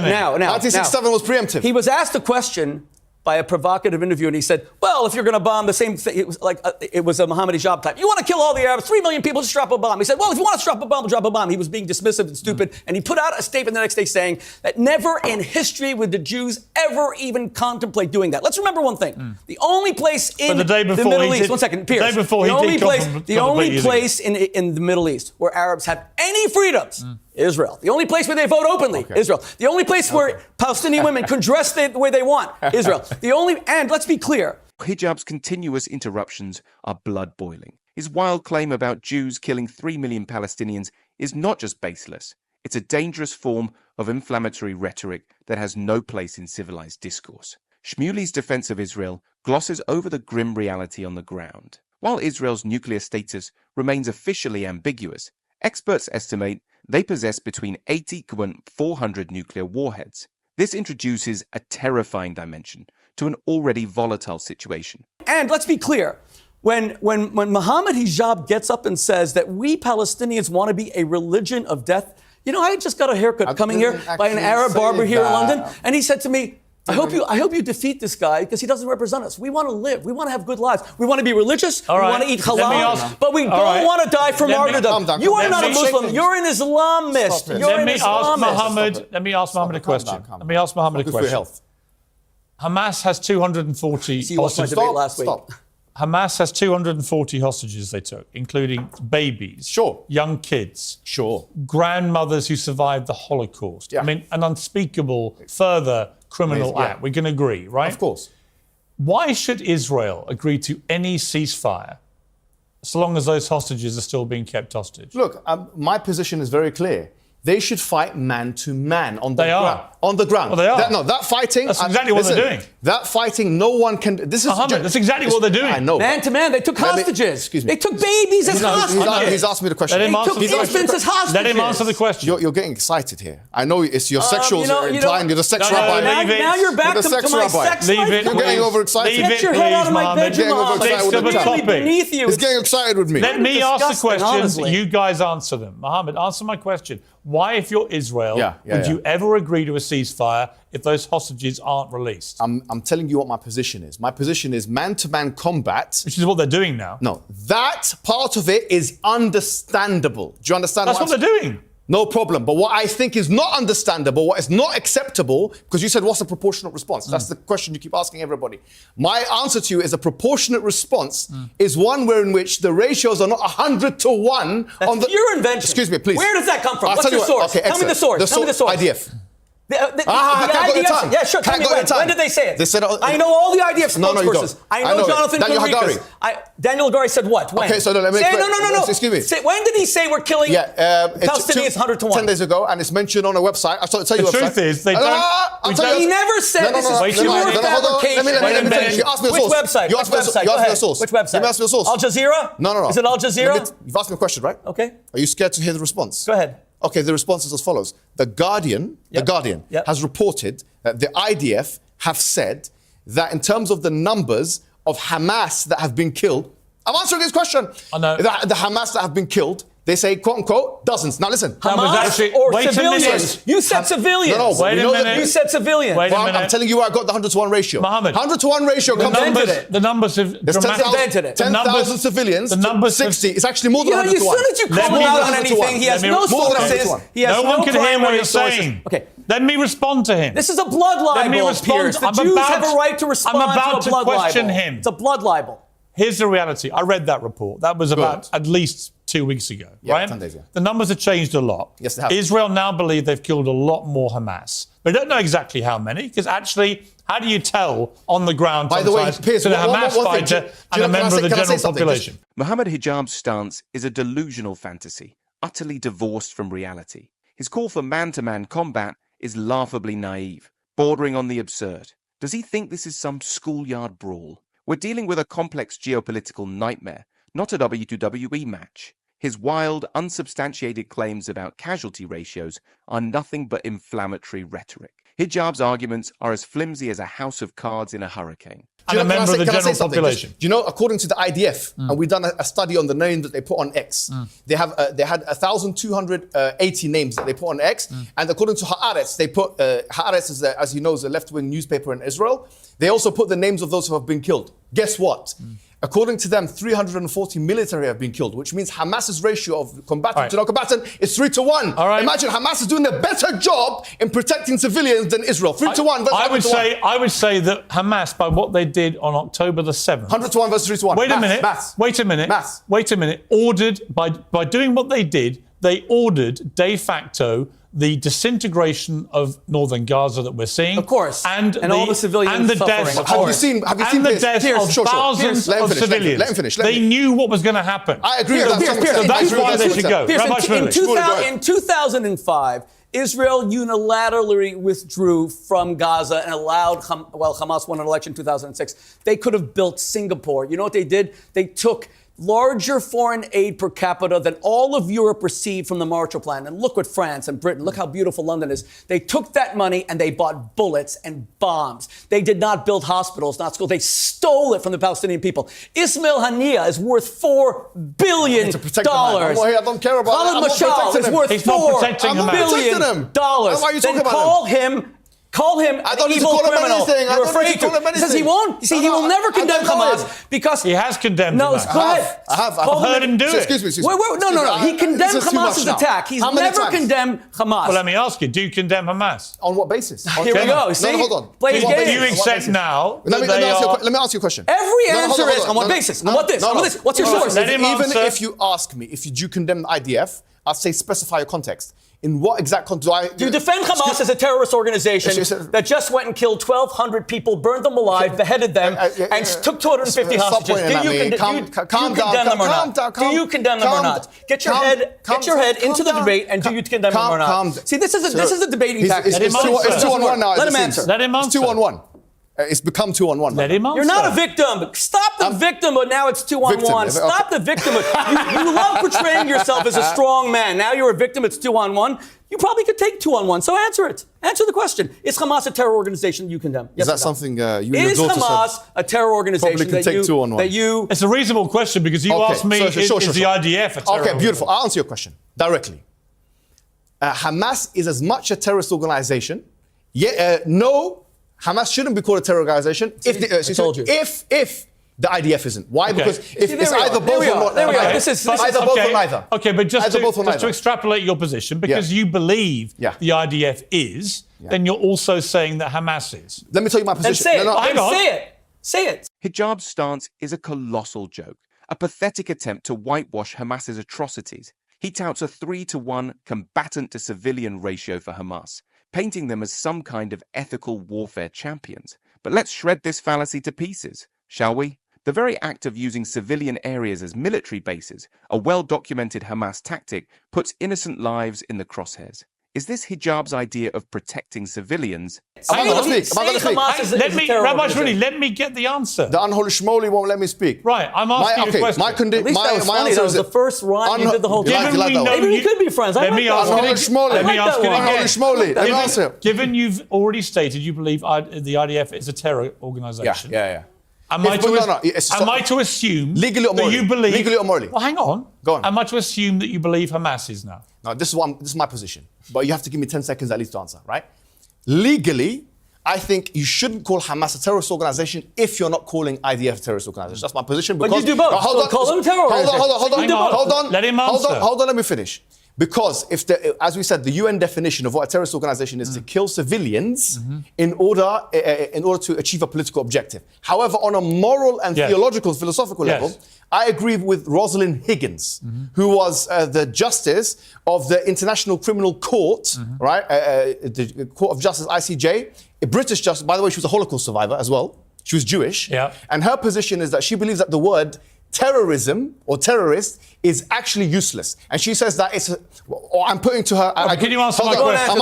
Now. 1967 was preemptive. He was asked a question by a provocative interview, and he said, well, if you're going to bomb the same thing, it was a Mohammed Hijab type. You want to kill all the Arabs, 3 million people, just drop a bomb. He said, well, if you want to drop a bomb, drop a bomb. He was being dismissive and stupid, and he put out a statement the next day saying that never in history would the Jews ever even contemplate doing that. Let's remember one thing. The only place in the Middle East, one second, Pierce, the only place in the Middle East where Arabs have any freedoms, Israel. The only place where they vote openly, Israel. The only place where Palestinian women can dress the way they want, Israel. And let's be clear. Hijab's continuous interruptions are blood boiling. His wild claim about Jews killing 3 million Palestinians is not just baseless. It's a dangerous form of inflammatory rhetoric that has no place in civilized discourse. Shmuley's defense of Israel glosses over the grim reality on the ground. While Israel's nuclear status remains officially ambiguous, experts estimate they possess between 80 and 400 nuclear warheads. This introduces a terrifying dimension to an already volatile situation. And let's be clear. When Mohammed Hijab gets up and says that we Palestinians want to be a religion of death, you know, I just got a haircut coming here by an Arab barber here in London, and he said to me, I hope you defeat this guy because he doesn't represent us. We want to live. We want to have good lives. We want to be religious. We want to eat halal. But we don't want to die for martyrdom. You are not a Muslim. You're an Islamist. You're an Islamist. Let me ask Mohammed a question. Let me ask Mohammed a question. Hamas has 240 hostages. Stop. Hamas has 240 hostages they took, including babies, young kids, grandmothers who survived the Holocaust. I mean, an unspeakable further criminal act. We can agree, right? Of course. Why should Israel agree to any ceasefire so long as those hostages are still being kept hostage? Look, my position is very clear. They should fight man to man on the ground. On the ground. Well, they are. That fighting. That's exactly what they're doing. That fighting, no one can. This is Mohammed, that's exactly what they're doing. I know. Man to man, they took hostages. Excuse me. They took babies as hostages. He's asked me the question. They took infants as hostages. Let him answer the question. You're getting excited here. I know it's your sexuals implying you're the sex rabbi. Now you're back to my sex life. You're getting overexcited. Get your head out of my bedroom, Mohammed. Beneath you. He's getting excited with me. Let me ask the questions. You guys answer them. Mohammed, answer my question. Why, if you're Israel, would you ever agree to a ceasefire if those hostages aren't released? I'm telling you what my position is. My position is man-to-man combat. Which is what they're doing now. No, that part of it is understandable. Do you understand? That's what they're doing. No problem. But what I think is not understandable, what is not acceptable, because you said, what's a proportionate response? That's the question you keep asking everybody. My answer to you is a proportionate response is one where in which the ratios are not 100 to 1. That's your invention. Excuse me, please. Where does that come from? What's your source? Okay, tell me the source. Tell me the source. IDF. The IDF. Yeah, sure. Tell me when did they say it? They said, I know all the IDF spokespersons. I know Jonathan Daniel Conricus. Daniel Hagari said what? When? Okay, so let me explain. No. Excuse me. When did he say we're killing Palestinians 100 to 1? 10 days ago, and it's mentioned on a website. I'll tell you the truth is, they don't. He never said this is pure fabrication. Let me finish. You asked me the source. Which website? You asked me the source. Which website? Let me ask you the source. Al Jazeera? No. Is it Al Jazeera? You've asked me a question, right? Okay. Are you scared to hear the response? Go ahead. Okay, the response is as follows. The Guardian has reported that the IDF have said that in terms of the numbers of Hamas that have been killed, I'm answering this question. I know. The Hamas that have been killed, they say, quote unquote, dozens. Now listen. Hamas or civilians? You said civilians. No, wait a minute. You said civilians. Wait a minute. I'm telling you where I got the 100 to 1 ratio. Mohammed. 100 to 1 ratio comes from the numbers have invented it. 10,000 civilians, the numbers 60. It's actually more than 100 to 1. As soon as you call him out on anything, he has no sources. No one can hear what you're saying. Okay. Let me respond to him. This is a blood libel. Let me respond. Pierce. The Jews have a right to respond I'm about to a blood question libel. him. It's a blood libel. Here's the reality. I read that report. That was about at least 2 weeks ago, Yeah, right? 10 days, yeah. The numbers have changed a lot. Yes, they have. Israel now believe they've killed a lot more Hamas. They don't know exactly how many, because actually, how do you tell on the ground By the way, Piers, to the one Hamas thing. fighter and a member of the general population? Mohammed Hijab's stance is a delusional fantasy, utterly divorced from reality. His call for man-to-man combat is laughably naive, bordering on the absurd. Does he think this is some schoolyard brawl? We're dealing with a complex geopolitical nightmare, not a WWE match. His wild, unsubstantiated claims about casualty ratios are nothing but inflammatory rhetoric. Hijab's arguments are as flimsy as a house of cards in a hurricane. And a member of the general population. Do you know, according to the IDF, and we've done a study on the names that they put on X, they had 1,280 names that they put on X, and according to Haaretz, they put, Haaretz is, as you know, is a left-wing newspaper in Israel. They also put the names of those who have been killed. Guess what? According to them, 340 military have been killed, which means Hamas's ratio of combatant to non-combatant is 3 to 1. Imagine Hamas is doing a better job in protecting civilians than Israel. 3 to 1 versus 100 to 1. I would say that Hamas, by what they did on October the 7th... 100 to 1 versus 3 to 1. Wait a minute. Ordered, by doing what they did, they ordered de facto the disintegration of northern Gaza that we're seeing. Of course. And all the civilians and the suffering. deaths Have you seen the deaths of thousands of civilians. Let him finish. They knew what was going to happen. I agree with that. Pierce, So that's why they should go. In 2005, Israel unilaterally withdrew from Gaza and allowed, Hamas won an election in 2006. They could have built Singapore. You know what they did? They took larger foreign aid per capita than all of Europe received from the Marshall Plan. And look what France and Britain, look how beautiful London is. They took that money and they bought bullets and bombs. They did not build hospitals, not schools. They stole it from the Palestinian people. Ismail Haniyeh is worth $4 billion. I don't care about Khalid Mashal is worth $4 billion. Why are you talking about him? Call him an evil criminal. You're afraid to. Because he won't. You see, he will never condemn Hamas because he has condemned Hamas. Go ahead. I've heard him do it. Excuse me. No. He condemned Hamas's attack. He's never condemned Hamas. Well, let me ask you: do you condemn Hamas? On what basis? Here we go. See, hold on. Play Do you accept now? Let me ask you a question. Every answer is on what basis? On what this? On this? What's your source? Even if you ask me, if you do condemn the IDF, I'd say specify your context. In what exact context do you defend Hamas as a terrorist organization that just went and killed 1,200 people, burned them alive, beheaded them, and took 250 hostages? Do you condemn them or not? Do you condemn them or not? Get your head into the debate, and do you condemn them or not? See, this is a debating tactic. It's 2-on-1 now. Let him answer. Let him answer. It's 2-on-1. It's become 2-on-1. Let him answer. You're not a victim. Stop the victim, but now it's 2-on-1. Stop the victim. You love portraying yourself as a strong man. Now you're a victim. It's 2-on-1. You probably could take 2-on-1. So answer it. Answer the question. Is Hamas a terror organization you condemn? Yes, is that something you and your Is daughter Hamas a terror organization probably could take 2-on-1? It's a reasonable question because you asked me, is the IDF a terror Okay, beautiful. I'll answer your question directly. Hamas is as much a terrorist organization. No, Hamas shouldn't be called a terror organization if the IDF isn't. Why? Because if it's either both or not. There we are. This is either both or neither. Okay, but just to extrapolate your position, because you believe the IDF is, then you're also saying that Hamas is. Let me tell you my position. Say it. Say it. Hijab's stance is a colossal joke, a pathetic attempt to whitewash Hamas's atrocities. He touts a 3-to-1 combatant to civilian ratio for Hamas, painting them as some kind of ethical warfare champions. But let's shred this fallacy to pieces, shall we? The very act of using civilian areas as military bases, a well-documented Hamas tactic, puts innocent lives in the crosshairs. Is this Hijab's idea of protecting civilians? Am I going to speak? Rabbi Shmuley, let me get the answer. The unholy Shmuley won't let me speak. Right, I'm asking you a question. My answer is the first rhyme you did the whole time. Maybe we could be friends. Let me ask it again. Given you've already stated you believe the IDF is a terror organization. Yeah. Am I to assume legally or morally? That you believe... Legally or morally? Well, hang on. Go on. Am I to assume that you believe Hamas is now? No, this is my position. But you have to give me 10 seconds at least to answer, right? Legally, I think you shouldn't call Hamas a terrorist organization if you're not calling IDF a terrorist organization. That's my position. But you do both. Hold on. Call them terror organization. Hold on. Let him answer. Hold on, let me finish. Because as we said, the UN definition of what a terrorist organization is to kill civilians in order to achieve a political objective. However, on a moral and theological, philosophical level, I agree with Rosalind Higgins, who was the justice of the International Criminal Court, right? The Court of Justice, ICJ, a British justice. By the way, she was a Holocaust survivor as well. She was Jewish. And her position is that she believes that the word terrorism or terrorist is actually useless. And she says that I'm putting to her... Can you answer my question?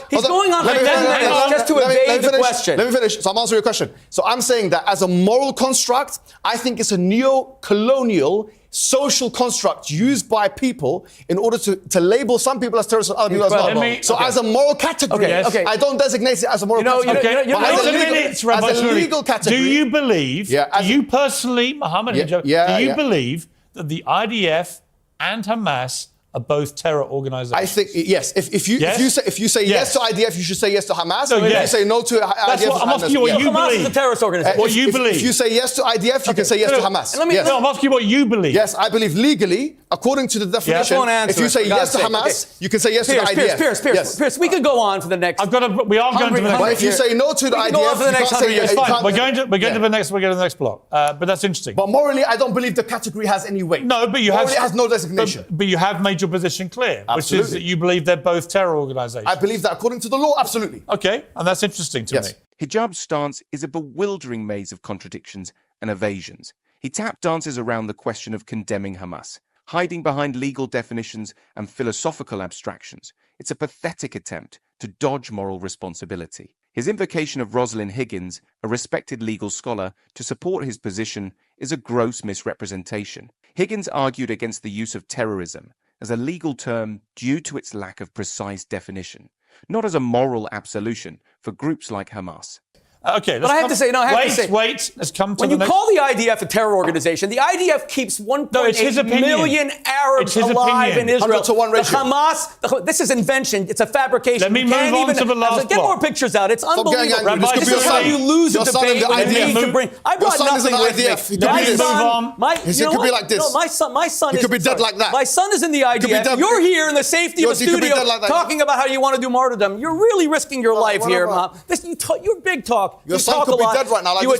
He's going on for 10 minutes just to evade the question. Let me finish. So I'm answering your question. So I'm saying that as a moral construct, I think it's a neo-colonial social construct used by people in order to label some people as terrorists and other people as well. So as a moral category, I don't designate it as a moral category. As a legal category. Do you believe, you personally, Mohammed Hijab, do you believe that the IDF and Hamas are both terror organizations? I think yes. If you say yes to IDF, you should say yes to Hamas. If you say no to IDF, I'm asking you what you Hamas believe. is a terrorist organization. What you believe. If you say yes to IDF, you can say yes to Hamas. No, I'm asking you what you believe. Yes, I believe legally, according to the definition, if you say yes to Hamas, you can say yes to the IDF. Pierce, we could go on for the next. We are going to the next. But if you say no to the IDF, you can't say yes. Fine. We're going to the next. We're going to the next block. But that's interesting. But morally, I don't believe the category has any weight. No, but you morally has no designation. But you have made your position clear, which is that you believe they're both terror organizations. I believe that according to the law, absolutely. Okay, and that's interesting to me. Hijab's stance is a bewildering maze of contradictions and evasions. He tap dances around the question of condemning Hamas, hiding behind legal definitions and philosophical abstractions. It's a pathetic attempt to dodge moral responsibility. His invocation of Rosalind Higgins, a respected legal scholar, to support his position is a gross misrepresentation. Higgins argued against the use of terrorism as a legal term due to its lack of precise definition, not as a moral absolution for groups like Hamas. Okay, but I have to say, wait. Let's come to when the you call the IDF a terror organization, the IDF keeps 1.8 million Arabs alive in Israel. 100 to 1 ratio. The Hamas, this is invention. It's a fabrication. Let me move on to the last Get more pictures out. It's unbelievable. This is how you lose a debate when you need to bring. I brought nothing with me. It could be like this. No, my son could be dead like that. My son is in the IDF. You're here in the safety of a studio talking about how you want to do martyrdom. You're really risking your life here, Mom. You're big talk. Your son could be dead right now. You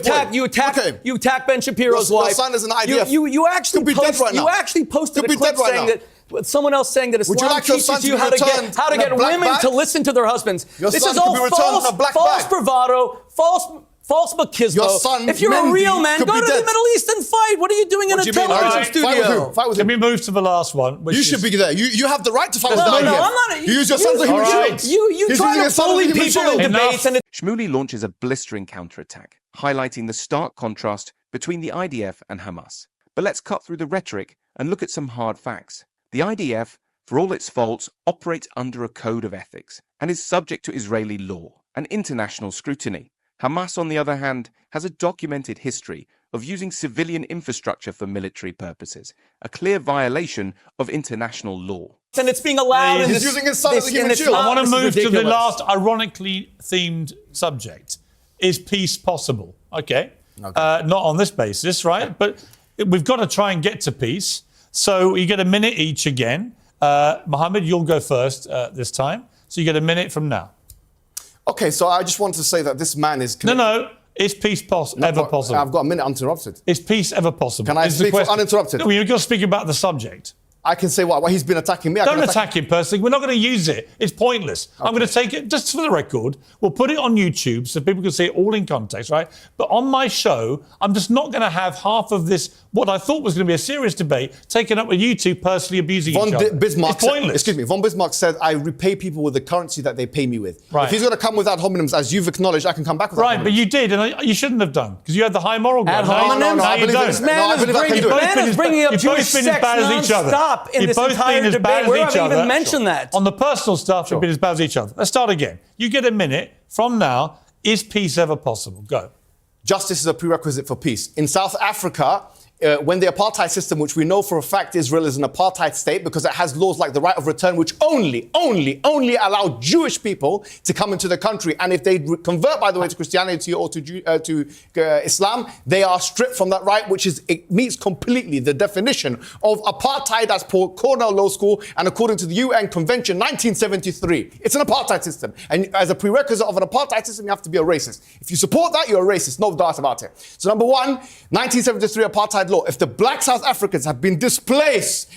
attack Ben Shapiro's wife. Your son is an IDF. You actually posted a clip saying that someone else saying that Islam teaches you how to get women to listen to their husbands. This is all false bravado, false machismo. If you're a real man, go to the Middle East and fight. What are you doing in a television studio? Fight with him. Let me move to the last one. You should be there. You have the right to fight with the IDF. No, I'm not. You use your son as a human shield. You try to bully people in debates. Shmuley launches a blistering counterattack, highlighting the stark contrast between the IDF and Hamas. But let's cut through the rhetoric and look at some hard facts. The IDF, for all its faults, operates under a code of ethics and is subject to Israeli law and international scrutiny. Hamas, on the other hand, has a documented history of using civilian infrastructure for military purposes, a clear violation of international law. And it's being allowed. He's using his son as a human shield. I want to move to the last ironically themed subject. Is peace possible? Okay. Not on this basis, right? But we've got to try and get to peace. So you get a minute each again. Mohammed, you'll go first this time. So you get a minute from now. Okay, so I just want to say that this man is... No. Is peace ever possible? I've got a minute uninterrupted. Is peace ever possible? Can I speak uninterrupted? No, you've got to speak about the subject. I can say what? Well, he's been attacking me. Don't attack him personally. We're not going to use it. It's pointless. Okay. I'm going to take it, just for the record, we'll put it on YouTube so people can see it all in context, right? But on my show, I'm just not going to have half of this, what I thought was going to be a serious debate, taken up with YouTube personally abusing each other. It's pointless. Von Bismarck said, I repay people with the currency that they pay me with. Right. If he's going to come with ad hominems, as you've acknowledged, I can come back with Right, but you did, and you shouldn't have done, because you had the high moral ground. Ad hominems? No, you don't. This man is bringing up Jewish sex non-stop in this entire debate. We haven't even mentioned that. On the personal stuff, we've been as bad as each other. Let's start again. You get a minute from now. Is peace ever possible? Go. Justice is a prerequisite for peace. In South Africa, when the apartheid system, which we know for a fact Israel is an apartheid state because it has laws like the right of return, which only allow Jewish people to come into the country. And if they convert, by the way, to Christianity or to Islam, they are stripped from that right, it meets completely the definition of apartheid as per Cornell Law School and according to the UN Convention 1973. It's an apartheid system. And as a prerequisite of an apartheid system, you have to be a racist. If you support that, you're a racist. No doubt about it. So number one, 1973 apartheid law. If the black South Africans have been displaced,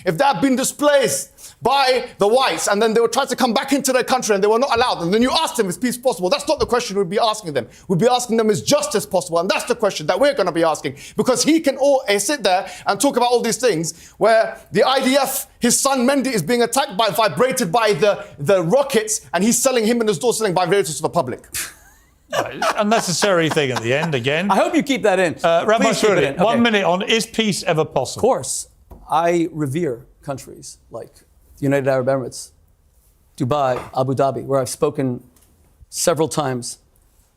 by the whites, and then they were trying to come back into their country and they were not allowed, and then you ask them, is peace possible? That's not the question we'd be asking them. We'd be asking them, is justice possible? And that's the question that we're going to be asking. Because he can sit there and talk about all these things where the IDF, his son Mendy, is being attacked vibrated by the rockets, and he's selling him and his daughter selling vibrators to the public. Unnecessary thing at the end again. I hope you keep that in. Rabbi Shmuley, okay. 1 minute on, is peace ever possible? Of course. I revere countries like the United Arab Emirates, Dubai, Abu Dhabi, where I've spoken several times.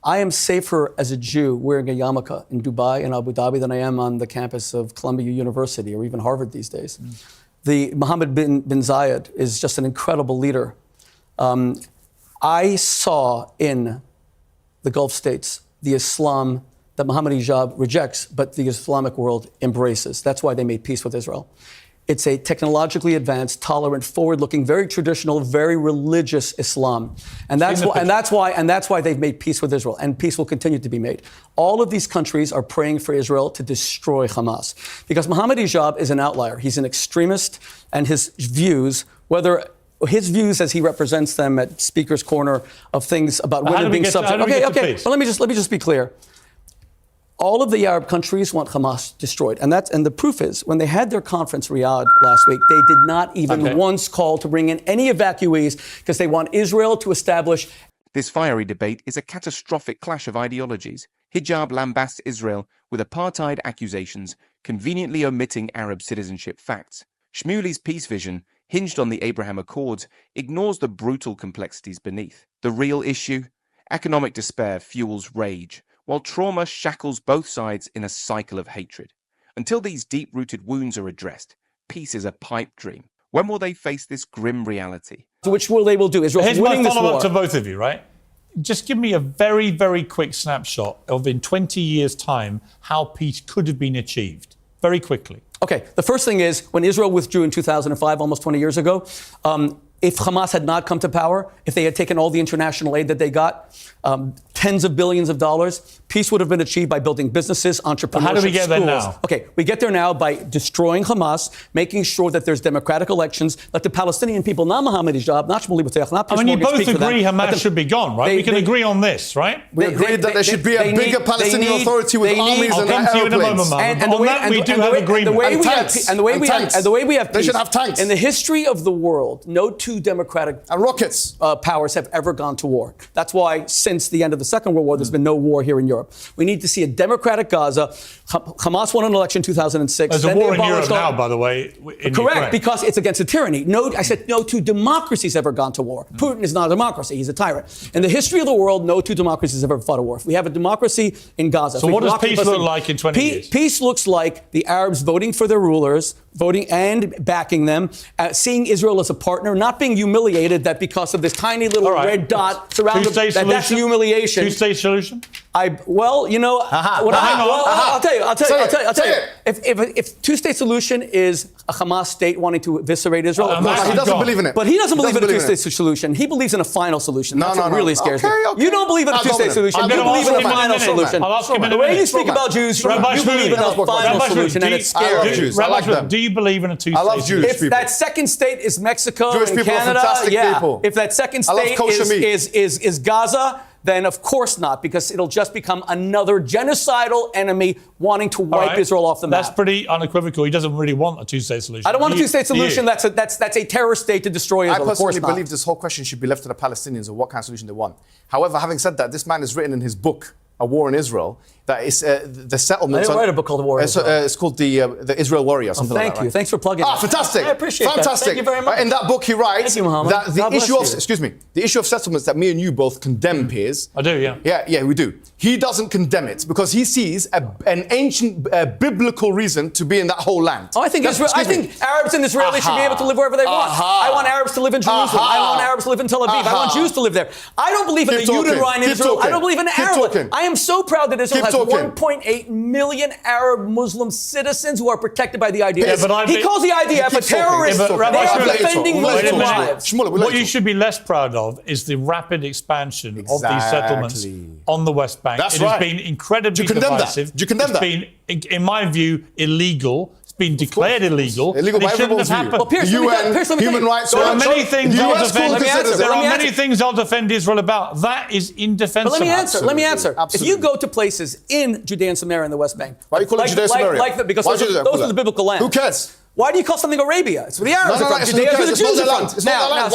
I am safer as a Jew wearing a yarmulke in Dubai and Abu Dhabi than I am on the campus of Columbia University or even Harvard these days. The Mohammed bin Zayed is just an incredible leader. I saw in the Gulf states the Islam that Mohammed Hijab rejects, but the Islamic world embraces. That's why they made peace with Israel. It's a technologically advanced, tolerant, forward-looking, very traditional, very religious Islam. And that's why they've made peace with Israel, and peace will continue to be made. All of these countries are praying for Israel to destroy Hamas. Because Mohammed Hijab is an outlier. He's an extremist, and his views, his views as he represents them at Speaker's Corner of things about women being subject. Okay. But let me just be clear. All of the Arab countries want Hamas destroyed. And the proof is, when they had their conference in Riyadh last week, they did not even once call to bring in any evacuees because they want Israel to establish. This fiery debate is a catastrophic clash of ideologies. Hijab lambasts Israel with apartheid accusations, conveniently omitting Arab citizenship facts. Shmuley's peace vision, hinged on the Abraham Accords, ignores the brutal complexities beneath. The real issue? Economic despair fuels rage, while trauma shackles both sides in a cycle of hatred. Until these deep-rooted wounds are addressed, peace is a pipe dream. When will they face this grim reality? Which they will do. Israel's winning this war. Here's my follow-up to both of you, right? Just give me a very, very quick snapshot of, in 20 years' time, how peace could have been achieved. Very quickly. Okay, the first thing is, when Israel withdrew in 2005, almost 20 years ago, if Hamas had not come to power, if they had taken all the international aid that they got, tens of billions of dollars, peace would have been achieved by building businesses, entrepreneurship, but how do we get schools. there now? Okay, we get there now by destroying Hamas, making sure that there's democratic elections, let the Palestinian people, not Mohammed Hijab, not Shmuley, not you both agree Hamas should be gone, right? We can agree on this, right? We agreed that there should be a bigger Palestinian Authority with armies and airplanes. And on that we do have agreement. And the way we have peace, they should have tanks. In the history of the world, no two democratic and rockets powers have ever gone to war. That's why since the end of the Second World War, there's been no war here in Europe. We need to see a democratic Gaza. Hamas won an election in 2006. There's a war in Europe now, by the way. Correct, Ukraine. Because it's against a tyranny. I said no two democracies ever gone to war. Putin is not a democracy. He's a tyrant. In the history of the world, no two democracies ever fought a war. We have a democracy in Gaza. So what does peace look like in 20 years? Peace looks like the Arabs voting for their rulers, voting and backing them, seeing Israel as a partner, not being humiliated that because of this tiny little red dot surrounded that's humiliation. Two-state solution? I'll tell you. If two-state solution is a Hamas state wanting to eviscerate Israel, he doesn't believe in it. But he doesn't believe in a two-state solution. He believes in a final solution. That's what really scares me. You don't believe in a two-state solution. You believe in a final solution. The way you speak about Jews, you believe in a final solution, and it scares you. Do you believe in a two-state solution? I love Jewish people. If that second state is Mexico Jewish and people Canada, are fantastic people. If that second state is Gaza, then of course not, because it'll just become another genocidal enemy wanting to wipe Israel off the map. That's pretty unequivocal. He doesn't really want a two-state solution. I don't want a two-state solution. That's a terror state to destroy Israel. I personally believe this whole question should be left to the Palestinians of what kind of solution they want. However, having said that, this man has written in his book, A War in Israel, that is the settlements. I didn't write a book called The War of Israel. It's called the Israel Warrior, something like that. Thank you. Right? Thanks for plugging that. Fantastic. I appreciate that. Fantastic. Thank you very much. In that book, he writes Thank you, Mohammed. that the God bless issue of, you. excuse me, the issue of settlements that me and you both condemn, Piers. I do, yeah. Yeah, we do. He doesn't condemn it because he sees an ancient biblical reason to be in that whole land. Oh, I think Arabs and Israelis should be able to live wherever they want. I want Arabs to live in Jerusalem. I want Arabs to live in Tel Aviv. I want Jews to live there. I don't believe in the Judenrein in Israel. I don't believe in Arab. I am so proud that Israel has 1.8 million Arab Muslim citizens who are protected by the IDF. He calls the IDF a terrorist. They are defending Muslim lives. What you should be less proud of is the rapid expansion of these settlements on the West Bank. It has been incredibly divisive. Do you condemn that? It's been, in my view, illegal. It's been declared illegal. Illegal by everyone's view. Well, Pierce, human rights. There are many things I'll defend. There are many things I'll defend Israel about. That is indefensible. But let me answer. Absolutely. Let me answer. Absolutely. If you go to places in Judea and Samaria and the West Bank, why do you call it Judea and Samaria? Because those are the biblical lands. Who cares? Why do you call something Arabia? It's where the Arabs are from. Judea is where the Jews are from. Now,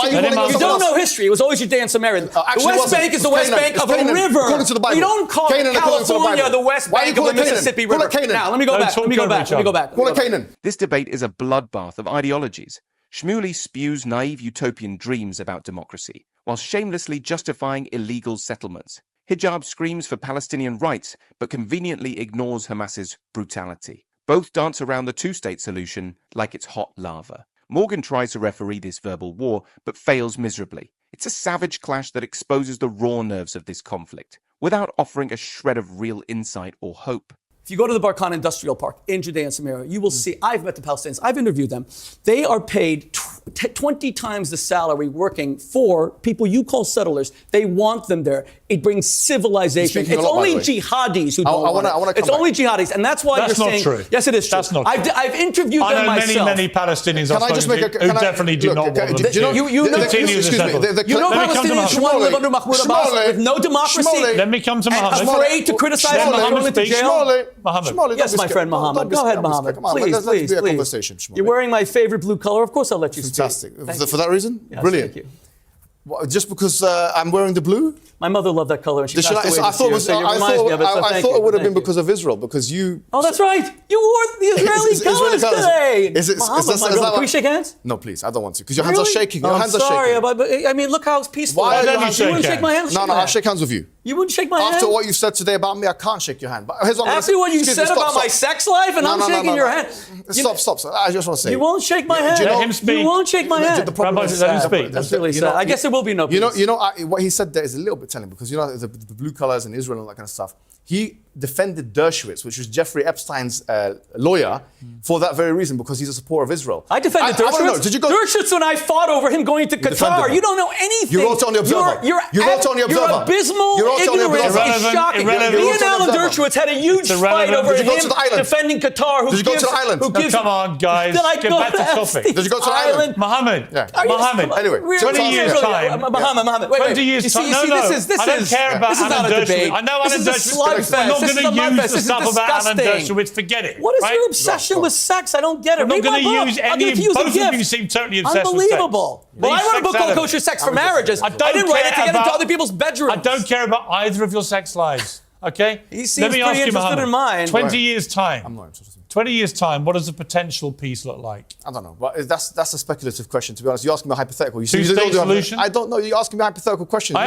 you don't know history. It was always Judea and Samaria. The West Bank is the West Bank of a river. You don't call California the West Bank of the Mississippi River. Now, let me go back. Let me go back. Call it Canaan. This debate is a bloodbath of ideologies. Shmuley spews naive utopian dreams about democracy, while shamelessly justifying illegal settlements. Hijab screams for Palestinian rights, but conveniently ignores Hamas's brutality. Both dance around the two-state solution like it's hot lava. Morgan tries to referee this verbal war, but fails miserably. It's a savage clash that exposes the raw nerves of this conflict, without offering a shred of real insight or hope. If you go to the Barkan Industrial Park in Judea and Samaria, you will see, I've met the Palestinians, I've interviewed them. They are paid 20 times the salary working for people you call settlers. They want them there. It brings civilization. It's only jihadis who don't want it. It's only jihadis. And that's why you're saying... That's not true. Yes, it is true. That's not true. I've interviewed them myself. I know many Palestinians I've spoken to who definitely do not want them to continue to settle. You know Palestinians who want to live under Mahmoud Abbas with no democracy? Let me come to Mohammed. And afraid to criticize them, going into jail? Mohammed. Yes, my friend Mohammed. Go ahead, Mohammed. Please. You're wearing my favorite blue color. Of course I'll let you speak. Fantastic. For that reason? Yes, brilliant. Thank you. What, just because I'm wearing the blue? My mother loved that color, and she passed away I thought it would have been because of Israel, because you... Oh, that's right. You wore the Israeli colors today. Mohammed, can we shake hands? No, please. I don't want to, because your hands are shaking. Your hands are shaking. Sorry, I mean, look how peaceful. Why don't you shake You wouldn't shake my hand? No, I'll shake hands with you. You wouldn't shake my hand? After what you said today about me, I can't shake your hand. But after what you said about my sex life, and I'm shaking your hand. Stop. I just want to say. You won't shake my hand. Let him speak. You won't shake my hand. Rabbi, let him speak. That's really sad. I guess there will be no peace. You know, what he said there is a little bit telling, because the blue colors in Israel and all that kind of stuff. He defended Dershowitz, which was Jeffrey Epstein's lawyer, for that very reason, because he's a supporter of Israel. I defended Dershowitz. Did you go? Dershowitz and I fought over him going to Qatar. You don't know anything. You wrote on the Observer. Your abysmal ignorance is shocking. Me and Alan Dershowitz had a huge fight over him defending Qatar. Did you go to the island? Come on, guys. Get back to topic. Did you go to the island? Mohammed. Anyway, 20 years time. Mohammed. 20 years time. No, I don't care about Alan Dershowitz. I know Alan Dershowitz. I'm not going to use the stuff about Alan Dershowitz. Forget it. What is your obsession with sex? I don't get it. I'm not going to use any of both of you seem totally obsessed with sex. Unbelievable. Well, I wrote a book called Kosher Sex for Marriages. I didn't write it to get into other people's bedrooms. I don't care about either of your sex lives. Okay? He seems pretty interested in mine. 20 years' time. I'm not interested. 20 years' time, what does a potential peace look like? I don't know. But that's a speculative question, to be honest. You're asking me a hypothetical. You Two-state solution? I don't know. You're asking me a hypothetical question. I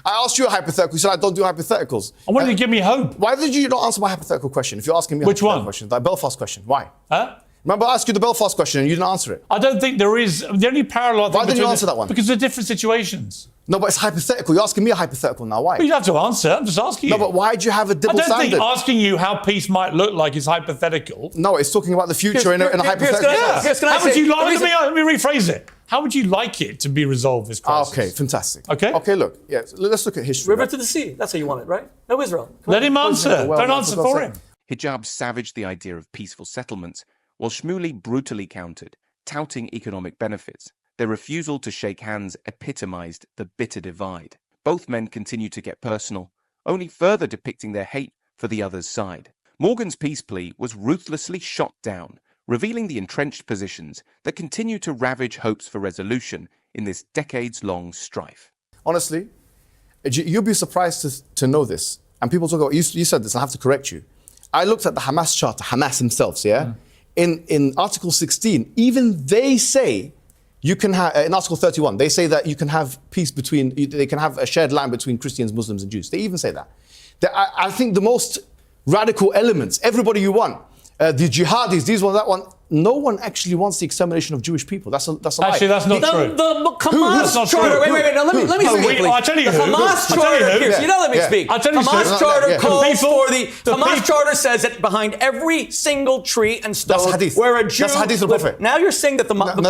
asked you a hypothetical. You said I don't do hypotheticals. I wanted to give me hope. Why did you not answer my hypothetical question? If you're asking me a hypothetical question, the Belfast question. Why? Huh? Remember, I asked you the Belfast question and you didn't answer it. I don't think there is. The only parallel. Why didn't you answer that one? Because they're different situations. No, but it's hypothetical. You're asking me a hypothetical now. Why? Well, you have to answer. I'm just asking you. No, but why do you have a double standard? I don't think asking you how peace might look like is hypothetical. No, it's talking about the future in a hypothetical. How would you like? Let me rephrase it. How would you like it to be resolved, this crisis? Okay, fantastic. Okay, look. Yeah, let's look at history. River to the sea. That's how you want it, right? No Israel. Let him answer. Don't answer for him. Hijab savaged the idea of peaceful settlements, while Shmuley brutally countered, touting economic benefits. Their refusal to shake hands epitomized the bitter divide. Both men continue to get personal, only further depicting their hate for the other's side. Morgan's peace plea was ruthlessly shot down, revealing the entrenched positions that continue to ravage hopes for resolution in this decades-long strife. Honestly, you'll be surprised to know this. and people talk about, you said this, and I have to correct you. I looked at the Hamas charter, Hamas themselves, yeah? In Article 16, even they say you can have, in Article 31, they say that you can have peace between, they can have a shared land between Christians, Muslims, and Jews. They even say that. I think the most radical elements, everybody you want, the jihadis, these one, that one, no one actually wants the extermination of Jewish people. That's a lie. Actually, that's not true. The Hamas charter. Wait. Now let me speak. I'll tell you the who. Hamas charter. Pierce, you know, let me speak. I'll tell you Hamas charter calls for the Hamas charter says that behind every single tree and stone where a Jew. That's hadith of the Prophet. Now you're saying that the Prophet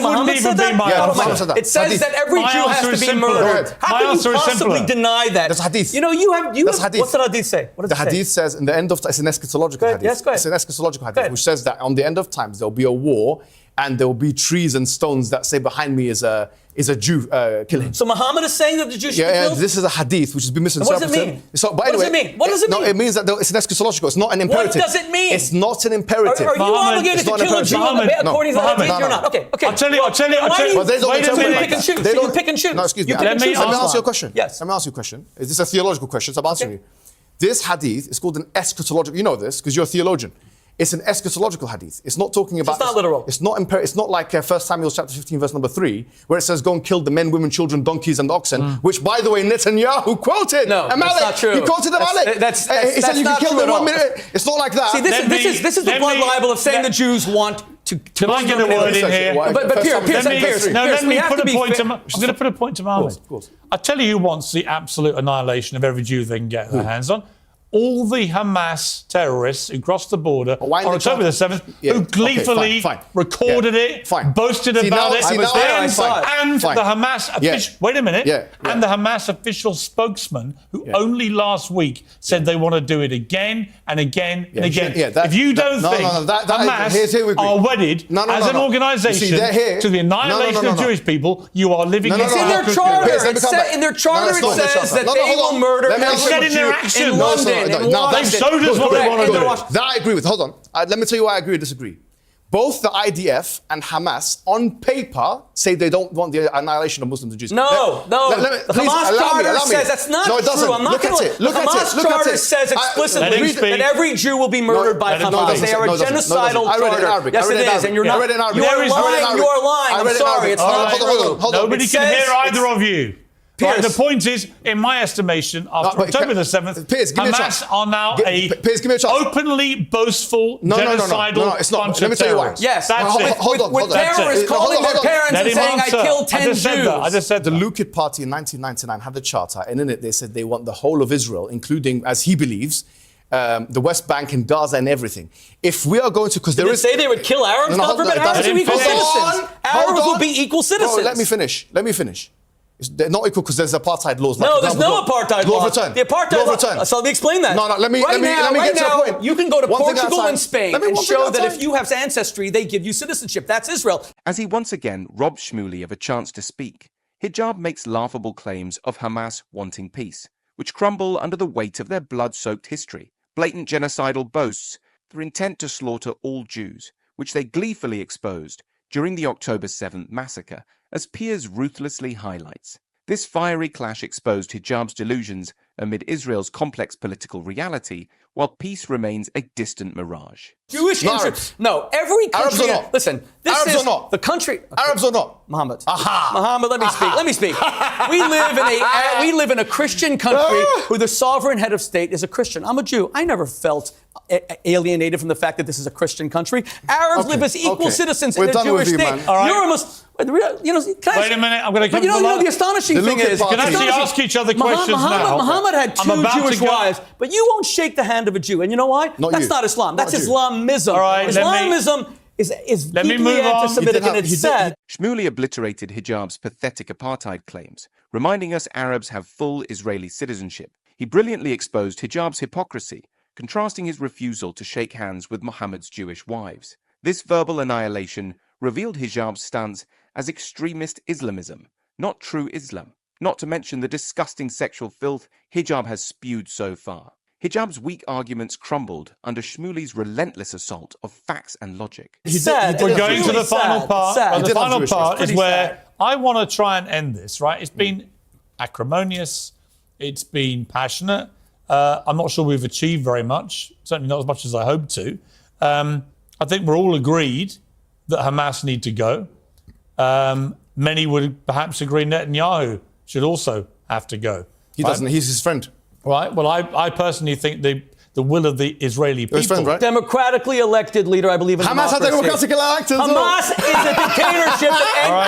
Muhammad said that. It says that every Jew has to be murdered. How can you possibly deny that? That's hadith. You know, you have. That's hadith. What's the hadith say? The hadith says in the end of it's an eschatological hadith. Yes, go ahead. It's an eschatological hadith which says that on the end of times there'll be a war and there will be trees and stones that say behind me is a Jew killing. So Muhammad is saying that the Jews should be killed? This is a hadith which has been misinterpreted. What does it mean? So, but anyway, what does it mean? What does it mean? No, it means that it's an eschatological. It's not an imperative. What does it mean? It's not an imperative. Are you obligated to kill a Jew according to the hadith? You're not. Okay. I'll tell you. But they don't Wait a minute. Pick and choose. You pick and choose. No, excuse me. Let me ask you a question. Yes. Let me ask you a question. Is this a theological question? So I'm answering you. This hadith is called an eschatological. You know this because you're a theologian. It's an eschatological hadith. It's not talking about. It's not literal. It's not. It's not like 1 Samuel chapter 15 verse number 3, where it says, "Go and kill the men, women, children, donkeys, and oxen." Which, by the way, Netanyahu quoted. No, that's not true. He quoted the Malik. He said you can kill them 1 minute. It's not like that. See, this is the blood libel of saying the Jews want to. Can I get a word in here? But Pierce, let me put a point to. I'm going to put a point to Mohammed. Of course. I'll tell you who wants the absolute annihilation of every Jew they can get their hands on. All the Hamas terrorists who crossed the border on October the 7th, who gleefully recorded it, boasted about it, and the Hamas official, wait a minute, and the Hamas official spokesman who only last week said they want to do it again and again and again. If you don't think Hamas are wedded as an organisation to the annihilation of Jewish people, you are living in their charter. In their charter it says that they will murder every in London. Now they've showed us what they want to do. That I agree with. Hold on. Let me tell you why I agree or disagree. Both the IDF and Hamas, on paper, say they don't want the annihilation of Muslims and Jews. No. The Hamas charter says that's not true. I'm not going to. The Hamas charter says explicitly that every Jew will be murdered by Hamas. They are a genocidal charter. Yes, it is. And you're not. You are lying. I'm sorry. It's not true. Nobody can hear either of you. Right, the point is, in my estimation, after October the 7th, Hamas are now openly boastful, genocidal bunch of terrorists. Yes, hold on. With terrorists calling their parents and saying, I killed 10 Jews. I just said the Likud party in 1999 had the charter, and in it they said they want the whole of Israel, including, as he believes, the West Bank and Gaza and everything. If we are going to, because there is... Did they say they would kill Arabs? God forbid, Arabs are equal citizens. Arabs will be equal citizens. Let me finish. They're not equal because there's apartheid laws. No, there's no apartheid law. Law of return. The apartheid law. So let me explain that. No, let me get to the point. You can go to Portugal and Spain and show that if you have ancestry, they give you citizenship. That's Israel. As he once again robbed Shmuley of a chance to speak, Hijab makes laughable claims of Hamas wanting peace, which crumble under the weight of their blood-soaked history, blatant genocidal boasts, their intent to slaughter all Jews, which they gleefully exposed during the October 7th massacre, as Piers ruthlessly highlights. This fiery clash exposed Hijab's delusions amid Israel's complex political reality, while peace remains a distant mirage. Jewish interests. No, every country. Arabs or not? Listen, this Arabs is or not? the country. Arabs or not? Muhammad. Aha. Muhammad, let me speak. We live in a Christian country where the sovereign head of state is a Christian. I'm a Jew. I never felt alienated from the fact that this is a Christian country. Arabs live as equal citizens in the Jewish state. All right. You're a Muslim. Wait a minute, I'm going to give you know the astonishing thing is... You can actually ask each other questions now. Muhammad had two Jewish wives, but you won't shake the hand of a Jew. And you know why? That's not Islam. That's Islamism. Right, Islamism is deeply anti-Semitic and it's sad. Shmuley obliterated Hijab's pathetic apartheid claims, reminding us Arabs have full Israeli citizenship. He brilliantly exposed Hijab's hypocrisy, contrasting his refusal to shake hands with Muhammad's Jewish wives. This verbal annihilation revealed Hijab's stance as extremist Islamism, not true Islam, not to mention the disgusting sexual filth Hijab has spewed so far. Hijab's weak arguments crumbled under Shmuley's relentless assault of facts and logic. We're going to the final part. The final part is where I want to try and end this, right? It's been acrimonious, it's been passionate, I'm not sure we've achieved very much, certainly not as much as I hoped to. I think we're all agreed that Hamas need to go. Many would perhaps agree Netanyahu should also have to go. He doesn't. He's his friend. Right. Well, I personally think the will of the Israeli people. His friend, right? Democratically elected leader, I believe in Hamas are democratically elected. Hamas is a dictatorship.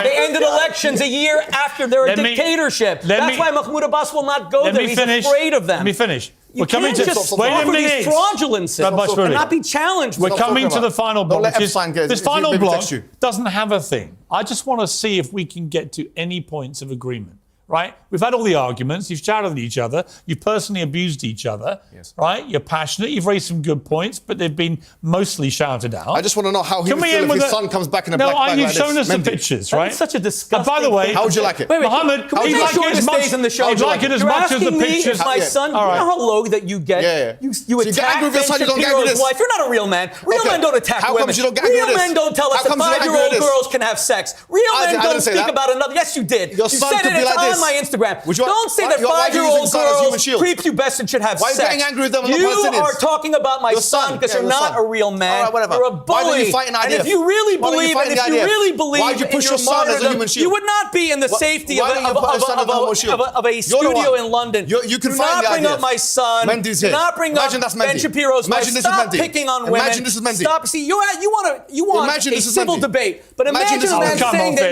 They ended elections a year after they're a dictatorship. That's why Mahmoud Abbas will not go there. He's afraid of them. Let me finish. You can't just offer these fraudulences and not be challenged. We're coming to the final block. This final block you. doesn't have a thing. I just want to see if we can get to any points of agreement. Right? We've had all the arguments. You've shouted at each other. You've personally abused each other. Yes. Right? You're passionate. You've raised some good points, but they've been mostly shouted out. I just want to know how he would feel if his son comes back in a black bag you've like shown this. us the pictures, right? That's such a disgusting by the way, how would you like it? Wait, Mohammed, can we make sure this stays in the show? I'd like it as much as the pictures. My son, you know how low that you get? Yeah. You attack Ben Shapiro's wife. You're not a real man. Real men don't attack women. How come you don't get angry with this? Real men don't tell us that 5-year-old girls can have sex. Real men don't speak about another. Yes, you did. You said it. It's on my Instagram. Don't say that 5-year-old girls creep you best and should have sex. Why are you getting angry with them? You are talking about my son because you're not a real man. You're a bully. Why don't you fight an idea? And if you really believe, why'd you push your son as a human shield? You would not be in the safety of a studio in London. You can do find not bring up my son. Mendy's here. Do not bring up Ben Shapiro's wife. Stop picking on women. Imagine this is Mendy. Stop. See, you want a civil debate, but imagine a man saying that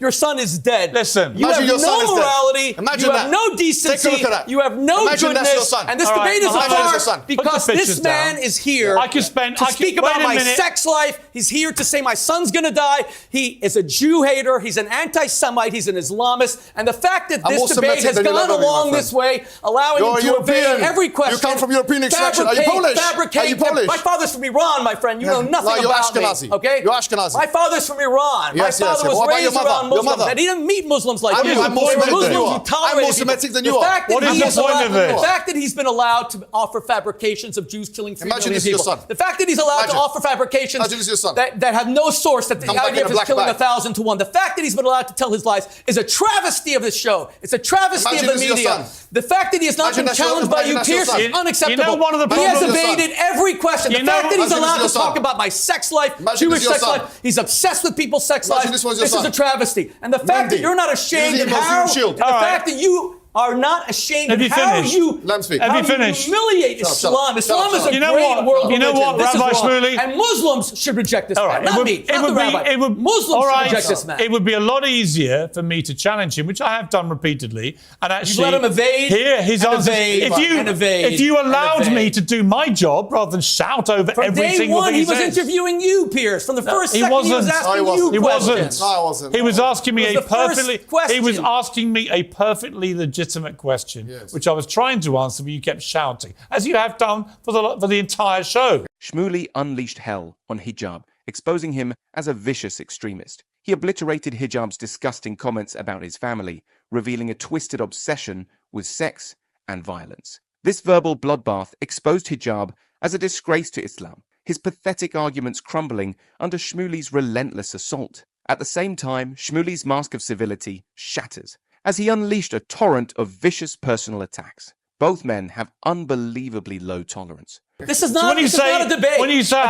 your son is dead. Listen, you have no morality. You have no decency. You have no goodness. And this debate is apart because this man is here to speak about my sex life. He's here to say my son's going to die. He is a Jew hater. He's an anti-Semite. He's an Islamist. And the fact that this debate has gone along this way, allowing him to evade every question. You come from European extraction. Are you Polish? Are you Polish? My father's from Iran, my friend. You know nothing about me. Okay? You're Ashkenazi. My father's from Iran. My father was raised around Muslims. And he didn't meet Muslims like you. I'm more Semitic than you are. What is the point of this? The fact that he's been allowed to offer fabrications of Jews killing 3 million people. The fact that he's allowed to offer fabrications that have no source, that the idea of his killing 1,000 to 1. The fact that he's been allowed to tell his lies is a travesty of this show. It's a travesty of the media. The fact that he has not been challenged by you, Pierce, is unacceptable. He has evaded every question. The fact that he's allowed to talk about my sex life, Jewish sex life, he's obsessed with people's sex life. This is a travesty. And the fact that you're not ashamed and the fact that you are not ashamed of how you humiliate Islam. Islam is a great world religion. You know what, Rabbi Shmuley? And Muslims should reject this man, not me, not the rabbi. Muslims should reject this man. It would be a lot easier for me to challenge him, which I have done repeatedly, and actually you let him evade. Here, his answer. If you allowed me to do my job rather than shout over every single thing he says. He was interviewing you, Pierce. From the first second, he was asking you questions. No, I wasn't. He was asking me a perfectly. He was asking me a perfectly legitimate question, which I was trying to answer, but you kept shouting, as you have done for the entire show. Shmuley unleashed hell on Hijab, exposing him as a vicious extremist. He obliterated Hijab's disgusting comments about his family, revealing a twisted obsession with sex and violence. This verbal bloodbath exposed Hijab as a disgrace to Islam, his pathetic arguments crumbling under Shmuley's relentless assault. At the same time, Shmuley's mask of civility shatters as he unleashed a torrent of vicious personal attacks. Both men have unbelievably low tolerance. This is not a debate. A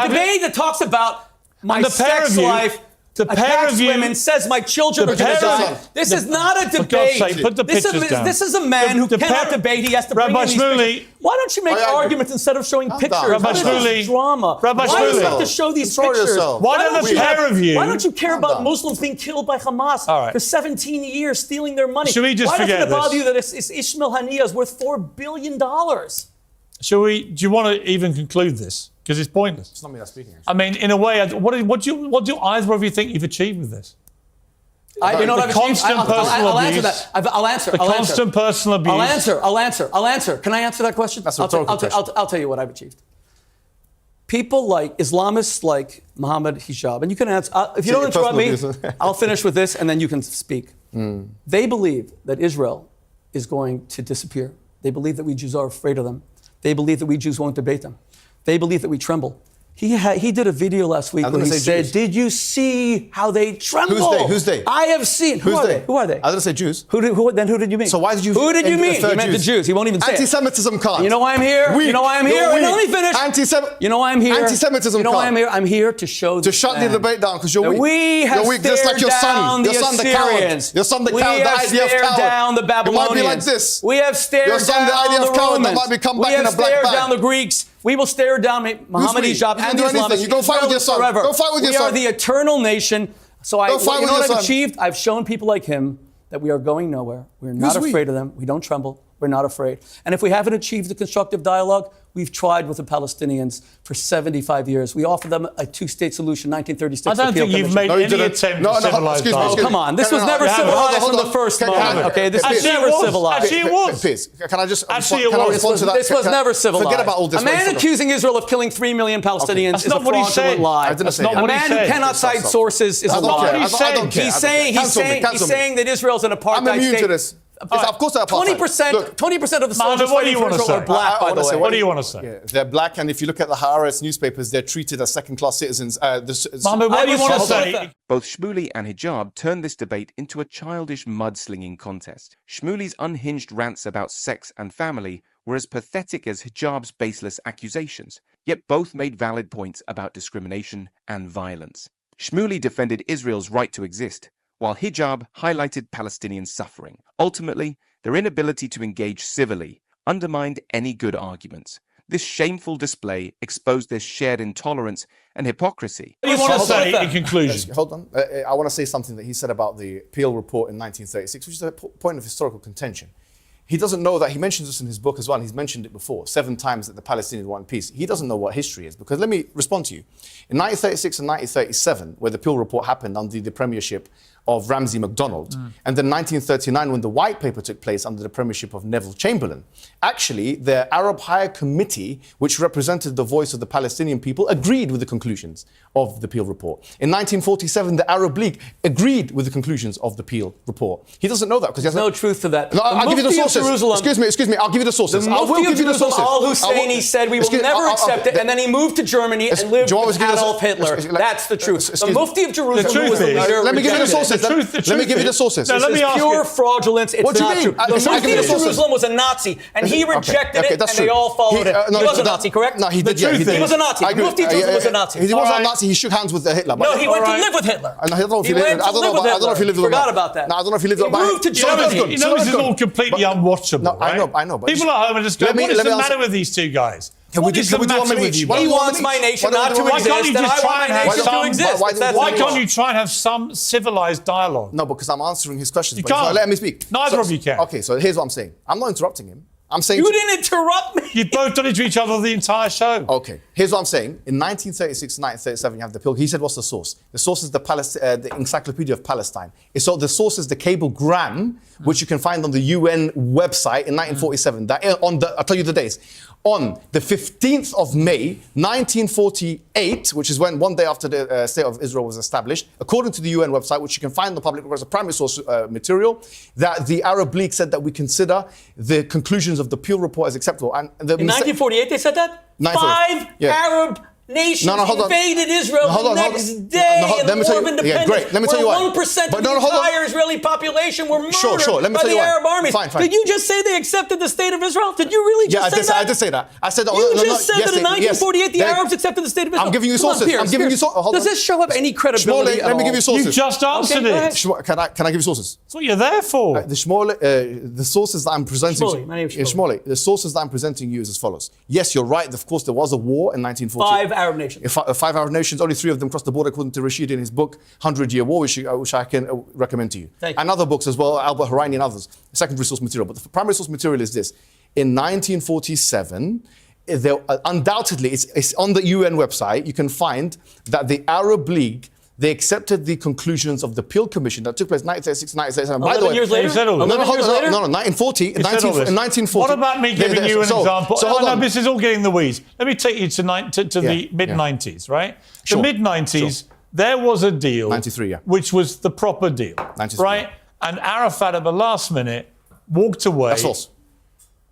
debate that talks about my sex life, attacks women, says my children are going to die. This is not a debate. For God's sake, put the pictures down. This is a man who cannot debate. He has to bring in these pictures. Why don't you make arguments instead of showing pictures? Rabbi Shmuley, drama. Rabbi Why do you have Shmuley, to show these pictures? Why don't the pair of you? Why don't you care about Muslims being killed by Hamas for 17 years, stealing their money? Should we just forget this? Why doesn't it bother you that Ishmael Haniyeh is worth $4 billion? Shall we? Do you want to even conclude this? Because it's pointless. It's not me that's speaking. Actually. I mean, in a way, what do either of you think you've achieved with this? The constant personal abuse. I'll answer that. I'll answer. The constant personal abuse. I'll answer. Can I answer that question? That's a rhetorical question. I'll tell you what I've achieved. People like Islamists like Mohammed Hijab, and you can answer. If you don't interrupt me, I'll finish with this, and then you can speak. They believe that Israel is going to disappear. They believe that we Jews are afraid of them. They believe that we Jews won't debate them. They believe that we tremble. He did a video last week where he said, Jews. "Did you see how they tremble?" Who's they? I have seen. Who are they? Who are they? I didn't say Jews. Who did you mean? So why did you? Who did you mean? He meant the Jews. He won't even say it. Anti-Semitism can't. You know why I'm here? Weak. You know why I'm here? You're Let me weak. finish. You know why I'm here? Anti-Semitism You know why I'm can't. here? I'm here to show To shut the debate down because you're weak. We have you're weak, just like your son. Your son, the coward. Your son, the coward. The IDF coward. Down the Babylonians. It might be like this. We have stared your son, down the IDF the coward. Romans. That might become back we in have a black stared bag. down the Greeks. We will stare down Mohammed Hijab and the Islamists. You go fight with your son. Forever. Go fight with your son. We are the eternal nation. So Go fight you with know your what I've son. achieved? I've shown people like him that we are going nowhere. We're not afraid of them. We don't tremble. We're not afraid. And if we haven't achieved a constructive dialogue, we've tried with the Palestinians for 75 years. We offered them a two-state solution, 1936. I don't think you've made any attempt to civilize dialogue. Oh, come on. This was never civilized from the first moment. Okay, this was never civilized. Actually, it was. Please, can I just Actually, it was. respond to that? This was never civilized. Forget about all this. A man accusing Israel of killing 3 million Palestinians That's is a not what he fraudulent said. lie. That's not A what he man who said. cannot cite sources is a liar. I don't care. He's saying that Israel's an apartheid I'm immune state. to this. Of course they're apartheid. 20% of the soldiers what do fighting you for want to Israel say? are black, by the way. What do you want to say? Yeah, they're black, and if you look at the Haaretz newspapers, they're treated as second-class citizens. Mohammed, what do you want to say? Both Shmuley and Hijab turned this debate into a childish mudslinging contest. Shmuley's unhinged rants about sex and family were as pathetic as Hijab's baseless accusations, yet both made valid points about discrimination and violence. Shmuley defended Israel's right to exist, while Hijab highlighted Palestinian suffering. Ultimately, their inability to engage civilly undermined any good arguments. This shameful display exposed their shared intolerance and hypocrisy. What do you want to say in conclusion? Hold on. I want to say something that he said about the Peel report in 1936, which is a point of historical contention. He doesn't know that. He mentions this in his book as well. And he's mentioned it before, 7 times that the Palestinians want peace. He doesn't know what history is. Because let me respond to you. In 1936 and 1937, where the Peel report happened under the premiership of Ramsay MacDonald, and then 1939, when the White Paper took place under the premiership of Neville Chamberlain, actually, the Arab Higher Committee, which represented the voice of the Palestinian people, agreed with the conclusions of the Peel report. In 1947, the Arab League agreed with the conclusions of the Peel report. He doesn't know that because he has no truth to that. No, I'll give you the sources. Excuse me. I'll give you the sources. The Mufti of Jerusalem, al-Husseini, said we will never accept it, and then he moved to Germany and lived with Adolf Hitler. That's the truth. The Mufti of Jerusalem was the leader. Let me give you the sources. Let me give you the sources. No, let me ask pure you. fraudulence. It's What do you not mean? true. The Mufti of Jerusalem was a Nazi, and he rejected it, and they all followed it. He was a Nazi, correct? No, he did. He was a Nazi. The Mufti of Jerusalem was a Nazi. He wasn't a Nazi. He shook hands with Hitler. No, he went to live with Hitler. I don't know if he went to live with Hitler. I don't know if he lived with him. Forgot about that. No, I don't know if he lived with him. He moved to Germany. You know this is all completely unwatchable, No, right? I know. But People at home are just going, what is the matter with these two guys? What is the matter with you? He wants my nation not to exist, and I want my nation to exist. Why can't you try and have some civilized dialogue? No, because I'm answering his questions. You can't. Let me speak. Neither of you can. Okay, so here's what I'm saying. I'm not interrupting him. I'm saying you didn't interrupt me. You've both done it to each other the entire show. Okay, here's what I'm saying. In 1936 and 1937, you have the Peel. He said, what's the source? The source is the Encyclopedia of Palestine. So the source is the cablegram, which you can find on the UN website in 1947. I'll tell you the days. On the 15th of May, 1948, which is one day after the State of Israel was established, according to the UN website, which you can find on the public records, a primary source material, that the Arab League said that we consider the conclusions of the Peel report as acceptable. And in 1948, they said that? 5 Arab nations invaded Israel the next day in the War of Independence. Great. Let me tell you why. 1% of the entire Israeli population were murdered by the Arab armies. Fine. Did you just say they accepted the state of Israel? Did you really just say that? I did say that. I said that. You just said that in 1948 the Arabs accepted the state of Israel. I'm giving you sources. Does this show up any credibility? Shmuley, let me give you sources. You just answered it. Can I give you sources? That's what you're there for. The sources that I'm presenting. Shmuley, my name is Shmuley. The sources that I'm presenting you is as follows. Yes, you're right. Of course, there was a war in 1940. 5 Arab nations. 5 Arab nations, only 3 of them crossed the border, according to Rashid in his book, 100-Year War, which I can recommend to you. And other books as well, Albert Horaini and others, secondary source material. But the primary source material is this. In 1947, undoubtedly, it's on the UN website, you can find that the Arab League, they accepted the conclusions of the Peel Commission that took place in 1936, 1937. By the way, years later? No, 1940. 1940. What about me giving you an example? This is all getting the weeds. Let me take you to the mid-90s, right? The mid-90s, there was a deal, 93, which was the proper deal, 93, right? And Arafat at the last minute walked away. That's false.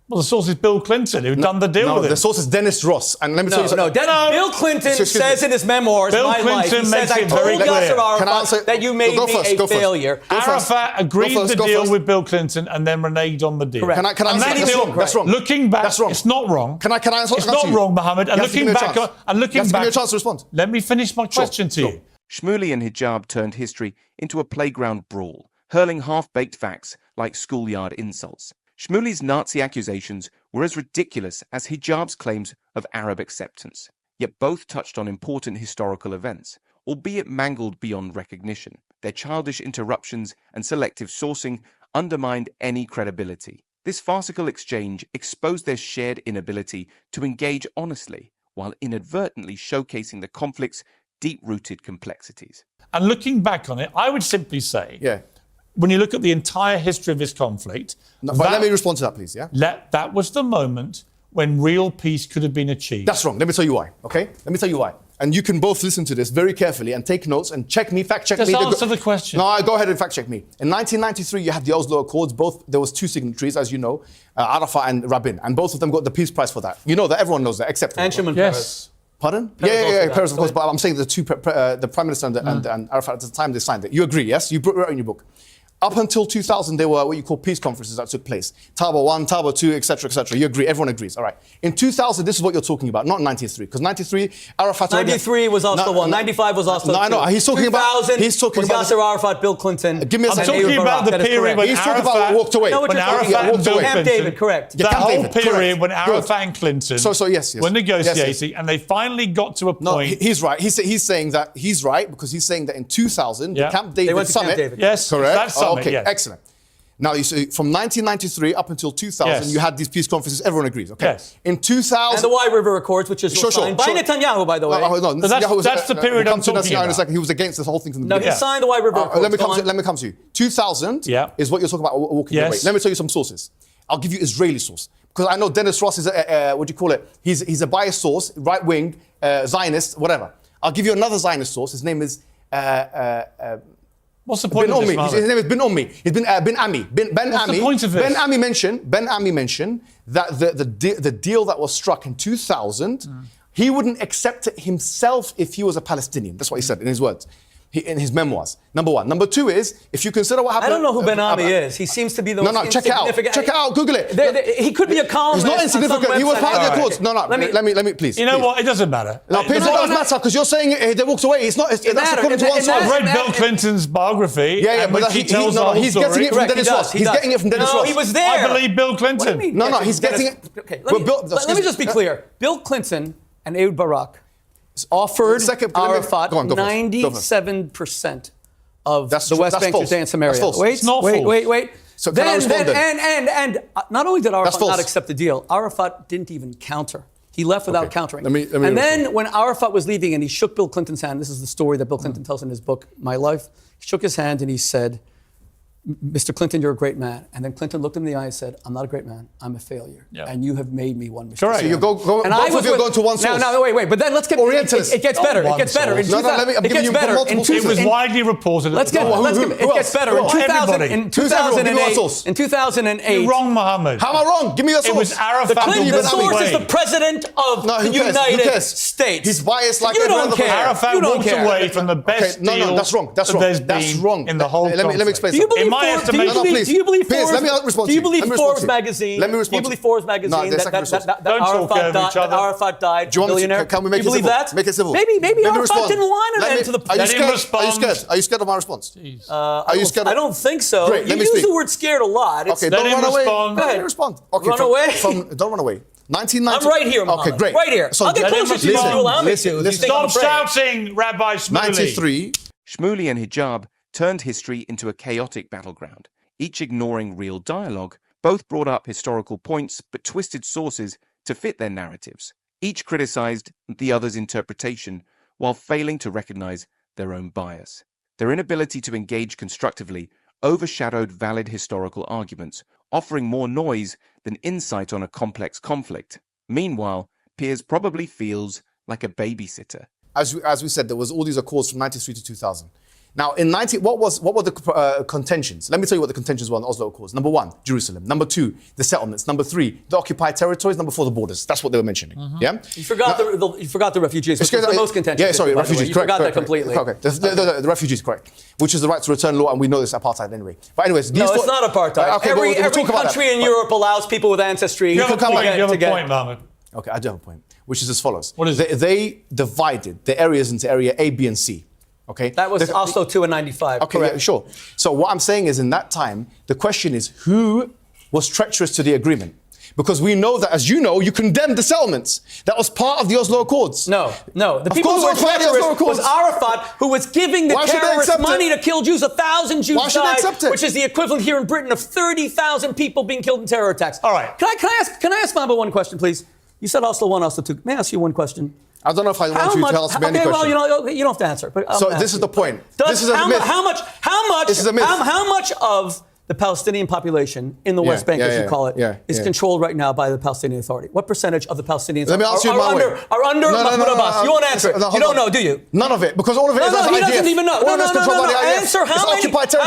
Well, the source is Bill Clinton, who done the deal with it. The source is Dennis Ross. And let me tell you something. Bill Clinton says in his memoirs, Bill My Life, Clinton he makes says, I it very told clear. Yasser Arafat that you made me a failure. Arafat agreed the deal with Bill Clinton and then reneged on the deal. Correct. Can I answer? That's wrong. Looking back, That's wrong. it's not wrong. Can I answer? It's not wrong, Mohammed. And looking back, you have to give me a chance to respond. Let me finish my question to you. Shmuley and Hijab turned history into a playground brawl, hurling half-baked facts like schoolyard insults. Shmuley's Nazi accusations were as ridiculous as Hijab's claims of Arab acceptance, yet both touched on important historical events, albeit mangled beyond recognition. Their childish interruptions and selective sourcing undermined any credibility. This farcical exchange exposed their shared inability to engage honestly, while inadvertently showcasing the conflict's deep-rooted complexities. And looking back on it, I would simply say, when you look at the entire history of this conflict... But let me respond to that, please, that was the moment when real peace could have been achieved. That's wrong. Let me tell you why, okay? Let me tell you why. And you can both listen to this very carefully and take notes and check me, fact check me. Just answer the question. No, go ahead and fact check me. In 1993, you had the Oslo Accords. There was two signatories, as you know, Arafat and Rabin. And both of them got the Peace Prize for that. You know that, everyone knows that, except... And Shimon Peres. Pardon? Peres Peres, of course, but I'm saying the two, the Prime Minister and Arafat at the time they signed it. You agree, yes? You wrote it in your book. Up until 2000, there were what you call peace conferences that took place. Taba 1, Taba 2, etc., etc. You agree, everyone agrees. All right. In 2000, this is what you're talking about, not 93. Because 93, Arafat... 93 was Oslo 1, 95 was Oslo 2. No, I know. He's talking about... 2000 was Yasser Arafat, Bill Clinton. Give me a second. I'm talking about the period when He's talking about walked away. No, when Arafat and Bill Camp David, correct. That Camp whole David, period when correct. Arafat and Clinton yes. were negotiating, Yes. and they finally got to a point... No, he's right. He's saying that he's right because he's saying that in 2000, the Camp They David went to Camp summit... David. Yes, correct. that summit, okay, yes. Excellent. Now, you see, from 1993 up until 2000, you had these peace conferences. Everyone agrees, okay? Yes. In 2000... And the White River Accords, which is signed by Netanyahu, by the way. No, that's the period I'm talking about. In a second. He was against this whole thing from the No, beginning. he signed the White River Accords. Let me come to you. 2000 is what you're talking about walking away. Let me tell you some sources. I'll give you Israeli source. Because I know Dennis Ross is what do you call it? He's a biased source, right-wing, Zionist, whatever. I'll give you another Zionist source. His name is... What's the point of this, His name is Ben Ommi. He's Ben Ami. Ben What's Ami. the point of this? Ben Ami mentioned that the deal that was struck in 2000, he wouldn't accept it himself if he was a Palestinian. That's what he said in his words. In his memoirs. Number one. Number two is, if you consider what happened... I don't know who Ben Ami is. He seems to be the most check it out. Check it out. Google it. He could be a columnist. He's not insignificant. He was part of the Accords. No, let me, please. You know what? It doesn't matter. No, it doesn't matter because you're saying they walked away. It's not... That's according to one source. I've read Bill Clinton's biography. But he tells the whole he's story. getting it from Dennis Ross. He's getting it from Dennis Ross. No, he was there. I believe Bill Clinton. No, he's getting it... Okay, let me just be clear. Bill Clinton and Ehud Barak offered Arafat 97% of the West Bank, Judea, and Samaria. Wait. So and not only did Arafat not accept the deal, Arafat didn't even counter. He left without countering. And then when Arafat was leaving and he shook Bill Clinton's hand, this is the story that Bill Clinton tells in his book, My Life. He shook his hand and he said, Mr. Clinton, you're a great man. And then Clinton looked him in the eye and said, I'm not a great man. I'm a failure. And you have made me one. Correct. So you both of you are going to one source. No, wait. But then let's get... It gets better. It gets better. I'm giving you multiple sources. It was widely reported. It gets better. In 2008... You're wrong, Mohammed. How am I wrong? Give me your source. It was Arafat. The source is the president of the United States. He's biased like every other person. Arafat walked away from the best deal. No, that's wrong. That's wrong. In the whole conflict. Let me explain something. In my estimation... Do you believe Forbes Do magazine? you believe Forbes magazine that Arafat died a billionaire? Can we make it civil? Make it civil. Maybe Arafat didn't want to end to the point. Are you scared of my response? Are you scared? I don't think so. Great, you use the word scared a lot. Okay, don't run away. Let me respond. Okay, run away? Don't run away. 1990. I'm right here, Mohammed. Okay, great. Right here. So I'll get closer to you if you allow me to. Stop shouting, Rabbi Shmuley. 93. Shmuley and Hijab turned history into a chaotic battleground. Each ignoring real dialogue, both brought up historical points but twisted sources to fit their narratives. Each criticized the other's interpretation while failing to recognize their own bias. Their inability to engage constructively overshadowed valid historical arguments, offering more noise than insight on a complex conflict. Meanwhile, Piers probably feels like a babysitter. As we said, there was all these accords from 93 to 2000. Now, what were the contentions? Let me tell you what the contentions were on the Oslo Accords. Number 1, Jerusalem. Number 2, the settlements. Number 3, the occupied territories. Number 4, the borders. That's what they were mentioning. Yeah. You forgot the refugees, which is the most contentious. Yeah, sorry, refugees. You Correct. forgot that completely. Okay. The refugees, correct. Which is the right to return law, and we know this is apartheid anyway. But anyways, no, it's not apartheid. Okay, every we'll talk about country that. in Europe allows people with ancestry. You have a point, Mohammed. Okay, I do have a point, which is as follows. What is it? They divided the areas into area A, B, and C. Okay. That was Oslo 2 and 95. Okay, yeah, sure. So what I'm saying is, in that time, the question is who was treacherous to the agreement? Because we know that, as you know, you condemned the settlements. That was part of the Oslo Accords. No. The people who were treacherous was Arafat, who was giving the terrorists money to kill Jews. 1,000 Jews died, which is the equivalent here in Britain of 30,000 people being killed in terror attacks. All right. Can I ask Mohammed one question, please? You said Oslo 1, Oslo 2. May I ask you one question? I don't know if I want you to ask me any question. Well, you don't have to answer. But so this is the point. This is a myth. How much of the Palestinian population in the West Bank, as you call it, is controlled right now by the Palestinian Authority? What percentage of the Palestinians are under Mahmoud Abbas? You won't answer it. You don't know, do you? None of it, because all of it is IDF. He doesn't even know. No. Answer how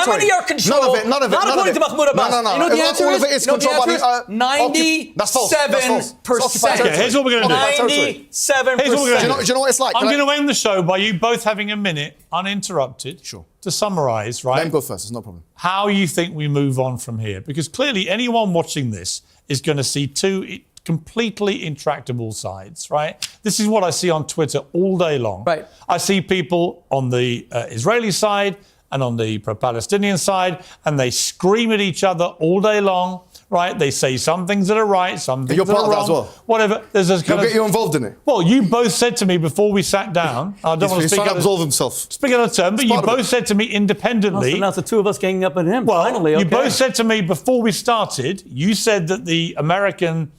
many are controlled? None of it. Not according to Mahmoud Abbas. No. You know what the answer is? All of it is controlled by the 97%. Okay, here's what we're going to do. 97%. Do you know what it's like? I'm going to end the show by you both having a minute, uninterrupted, to summarise, right? Let him go first, it's no problem. How you think we move on from here? Because clearly anyone watching this is going to see two completely intractable sides, right? This is what I see on Twitter all day long. Right. I see people on the Israeli side and on the pro-Palestinian side, and they scream at each other all day long. Right, they say some things that are right, some things that are wrong. You're part of that as well. Whatever. There's a kind get you involved in it. Well, you both said to me before we sat down. I don't want to speak out absolve himself. Speak out of turn, but you both said to me independently. So now it's the two of us ganging up on him. Well, finally, you both said to me before we started. You said that the American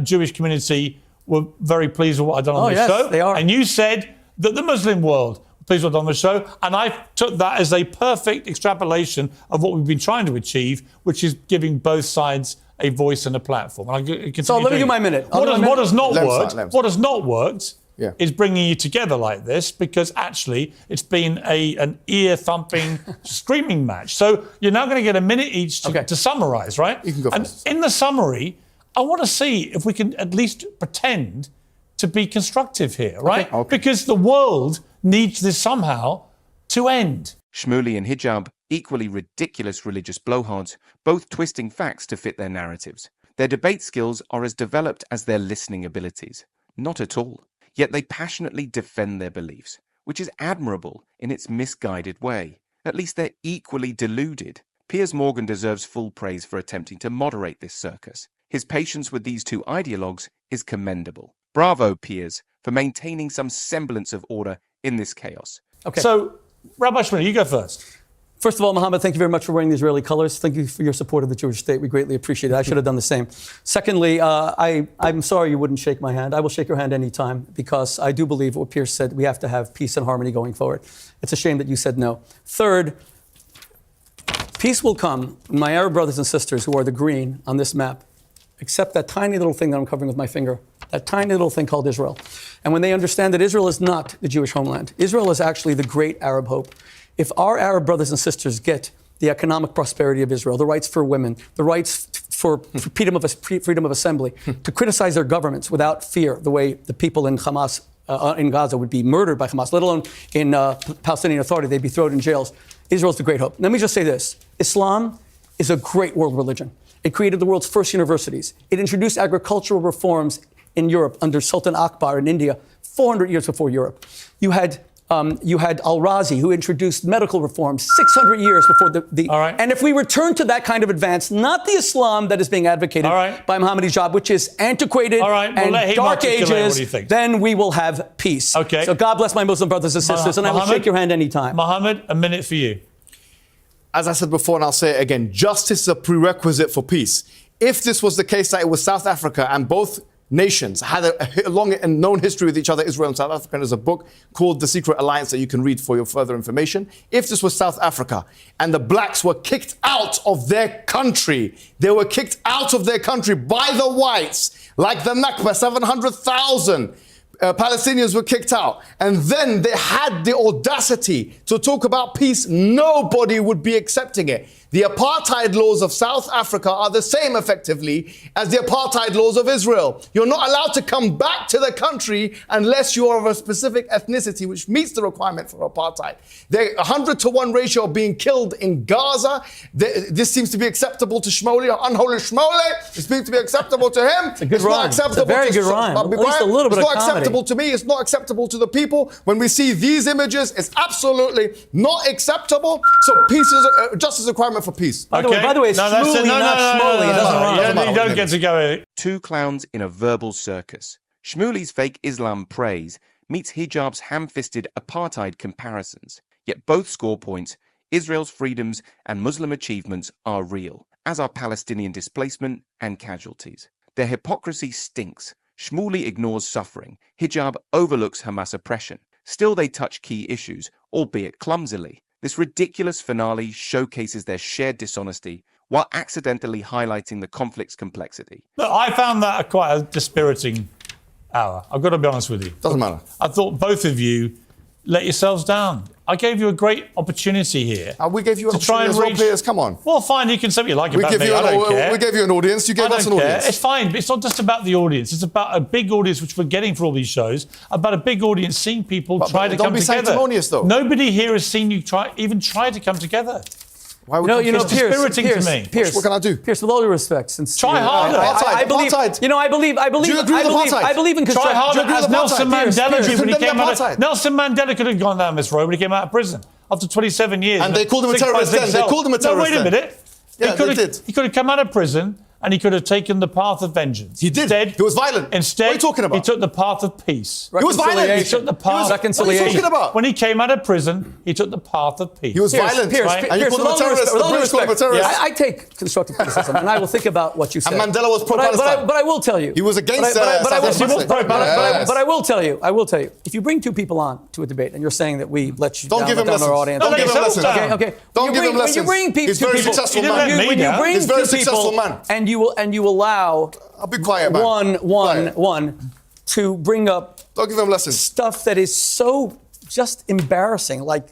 Jewish community were very pleased with what I'd done on this show. They are. And you said that the Muslim world. Please well done on the show. And I took that as a perfect extrapolation of what we've been trying to achieve, which is giving both sides a voice and a platform. And so let me do my minute. What has not worked is bringing you together like this, because actually it's been an ear-thumping, screaming match. So you're now going to get a minute each to summarise, right? You can go first. In the summary, I want to see if we can at least pretend to be constructive here, right? Okay. Because the world needs this somehow to end. Shmuley and Hijab, equally ridiculous religious blowhards, both twisting facts to fit their narratives. Their debate skills are as developed as their listening abilities. Not at all. Yet they passionately defend their beliefs, which is admirable in its misguided way. At least they're equally deluded. Piers Morgan deserves full praise for attempting to moderate this circus. His patience with these two ideologues is commendable. Bravo, Piers, for maintaining some semblance of order in this chaos. Okay. So, Rabbi Shmuley, you go first. First of all, Mohammed, thank you very much for wearing the Israeli colors. Thank you for your support of the Jewish state. We greatly appreciate it. I should have done the same. Secondly, I'm sorry you wouldn't shake my hand. I will shake your hand anytime, because I do believe what Pierce said. We have to have peace and harmony going forward. It's a shame that you said no. Third, peace will come when my Arab brothers and sisters who are the green on this map accept that tiny little thing that I'm covering with my finger, that tiny little thing called Israel. And when they understand that Israel is not the Jewish homeland, Israel is actually the great Arab hope. If our Arab brothers and sisters get the economic prosperity of Israel, the rights for women, the rights for freedom of assembly, to criticize their governments without fear, the way the people in Hamas, in Gaza would be murdered by Hamas, let alone in Palestinian Authority, they'd be thrown in jails. Israel's the great hope. Let me just say this. Islam is a great world religion. It created the world's first universities. It introduced agricultural reforms in Europe under Sultan Akbar in India 400 years before Europe. You had Al-Razi, who introduced medical reforms 600 years before the All right. And if we return to that kind of advance, not the Islam that is being advocated by Mohammed Hijab, which is antiquated and dark ages, then we will have peace. Okay. So God bless my Muslim brothers and sisters, and I will shake your hand anytime. Mohammed, a minute for you. As I said before, and I'll say it again, justice is a prerequisite for peace. If this was the case that it was South Africa and both nations had a long and known history with each other, Israel and South Africa, and there's a book called The Secret Alliance that you can read for your further information. If this was South Africa and the blacks were kicked out of their country, they were kicked out of their country by the whites, like the Nakba, 700,000. Palestinians were kicked out, and then they had the audacity to talk about peace, nobody would be accepting it. The apartheid laws of South Africa are the same effectively as the apartheid laws of Israel. You're not allowed to come back to the country unless you are of a specific ethnicity which meets the requirement for apartheid. The 100-to-1 ratio of being killed in Gaza, this seems to be acceptable to Shmuley, unholy Shmuley. It seems to be acceptable to him. It's a good rhyme. Not acceptable. It's a very good rhyme. At least a little bit of comedy. It's not acceptable to me. It's not acceptable to the people. When we see these images, it's absolutely not acceptable. So peace is justice requirement for peace. By the way, it's Shmuley, not Shmuley. It doesn't rhyme. You don't get to go. Two clowns in a verbal circus. Shmuley's fake Islam praise meets Hijab's ham-fisted apartheid comparisons. Yet both score points. Israel's freedoms and Muslim achievements are real, as are Palestinian displacement and casualties. Their hypocrisy stinks. Shmuley ignores suffering. Hijab overlooks Hamas oppression. Still, they touch key issues, albeit clumsily. This ridiculous finale showcases their shared dishonesty while accidentally highlighting the conflict's complexity. Look, I found that quite a dispiriting hour. I've got to be honest with you. Doesn't matter. I thought both of you let yourselves down. I gave you a great opportunity here. We gave you an to try and opportunity as well, Piers. Come on. Well, fine, you can say what you like about me. I don't care. We gave you an audience. You gave us an audience. It's fine, but it's not just about the audience. It's about a big audience, which we're getting for all these shows, about a big audience seeing people try to come together. Don't be sanctimonious, though. Nobody here has seen you even try to come together. Why would it's dispiriting to me. Pierce, what can I do? Pierce, with all due respect, since try harder. I believe. Apartheid. You know, I believe. Do you agree with apartheid? I believe in Try harder, as Nelson Mandela did when he came out. Nelson Mandela could have gone down this road when he came out of prison after 27 years. And they called him a terrorist then. They called him a terrorist. No, wait a minute. Yeah, they did. He could have come out of prison and he could have taken the path of vengeance. He did. Instead, He was violent. Instead, what are you talking about? He took the path of peace. He was violent. He took the path of reconciliation. What are you talking about? When he came out of prison, he took the path of peace. He was violent. And you called him a terrorist. The British called him a terrorist. I take constructive criticism, and I will think about what you said. And Mandela was pro-Palestine. But I will tell you. He was against But I will tell you. If you bring two people on to a debate, and you're saying that we let you don't give him lessons. our audience. Don't give him lessons. Okay. Don't give him lessons. When you bring people, he's a very successful man. When you bring he's a very two successful people, man. and you allow I'll be quiet, man. One to bring up don't give them lessons. Stuff that is so just embarrassing, like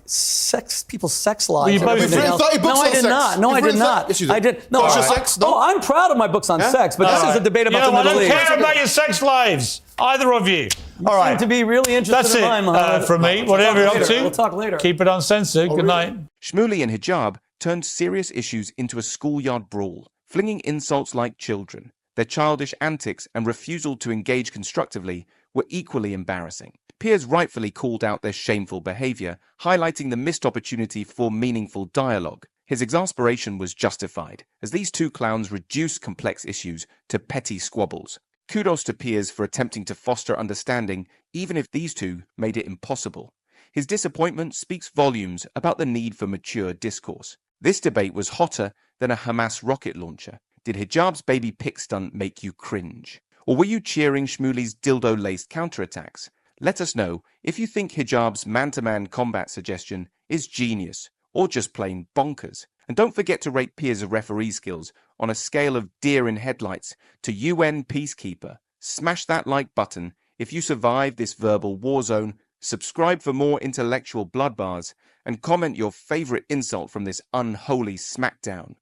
people's sex lives. Well, you've written 30 books on sex. No, I did not. Yes, you did. I did. No, sex? No? I'm proud of my books on sex, but this is a debate about the Middle East. I don't care about your sex lives, either of you. All right. Seem to be really interested in mine, That's it from me. Whatever you're up to. We'll talk later. Keep it uncensored. Good night. Shmuley and Hijab turned serious issues into a schoolyard brawl, flinging insults like children. Their childish antics and refusal to engage constructively were equally embarrassing. Peers rightfully called out their shameful behavior, highlighting the missed opportunity for meaningful dialogue. His exasperation was justified, as these two clowns reduced complex issues to petty squabbles. Kudos to Peers for attempting to foster understanding, even if these two made it impossible. His disappointment speaks volumes about the need for mature discourse. This debate was hotter than a Hamas rocket launcher. Did Hijab's baby pick stunt make you cringe? Or were you cheering Shmuley's dildo-laced counterattacks? Let us know if you think Hijab's man-to-man combat suggestion is genius or just plain bonkers. And don't forget to rate Piers' referee skills on a scale of deer in headlights to UN peacekeeper. Smash that like button if you survive this verbal war zone, subscribe for more intellectual blood bars, and comment your favorite insult from this unholy smackdown.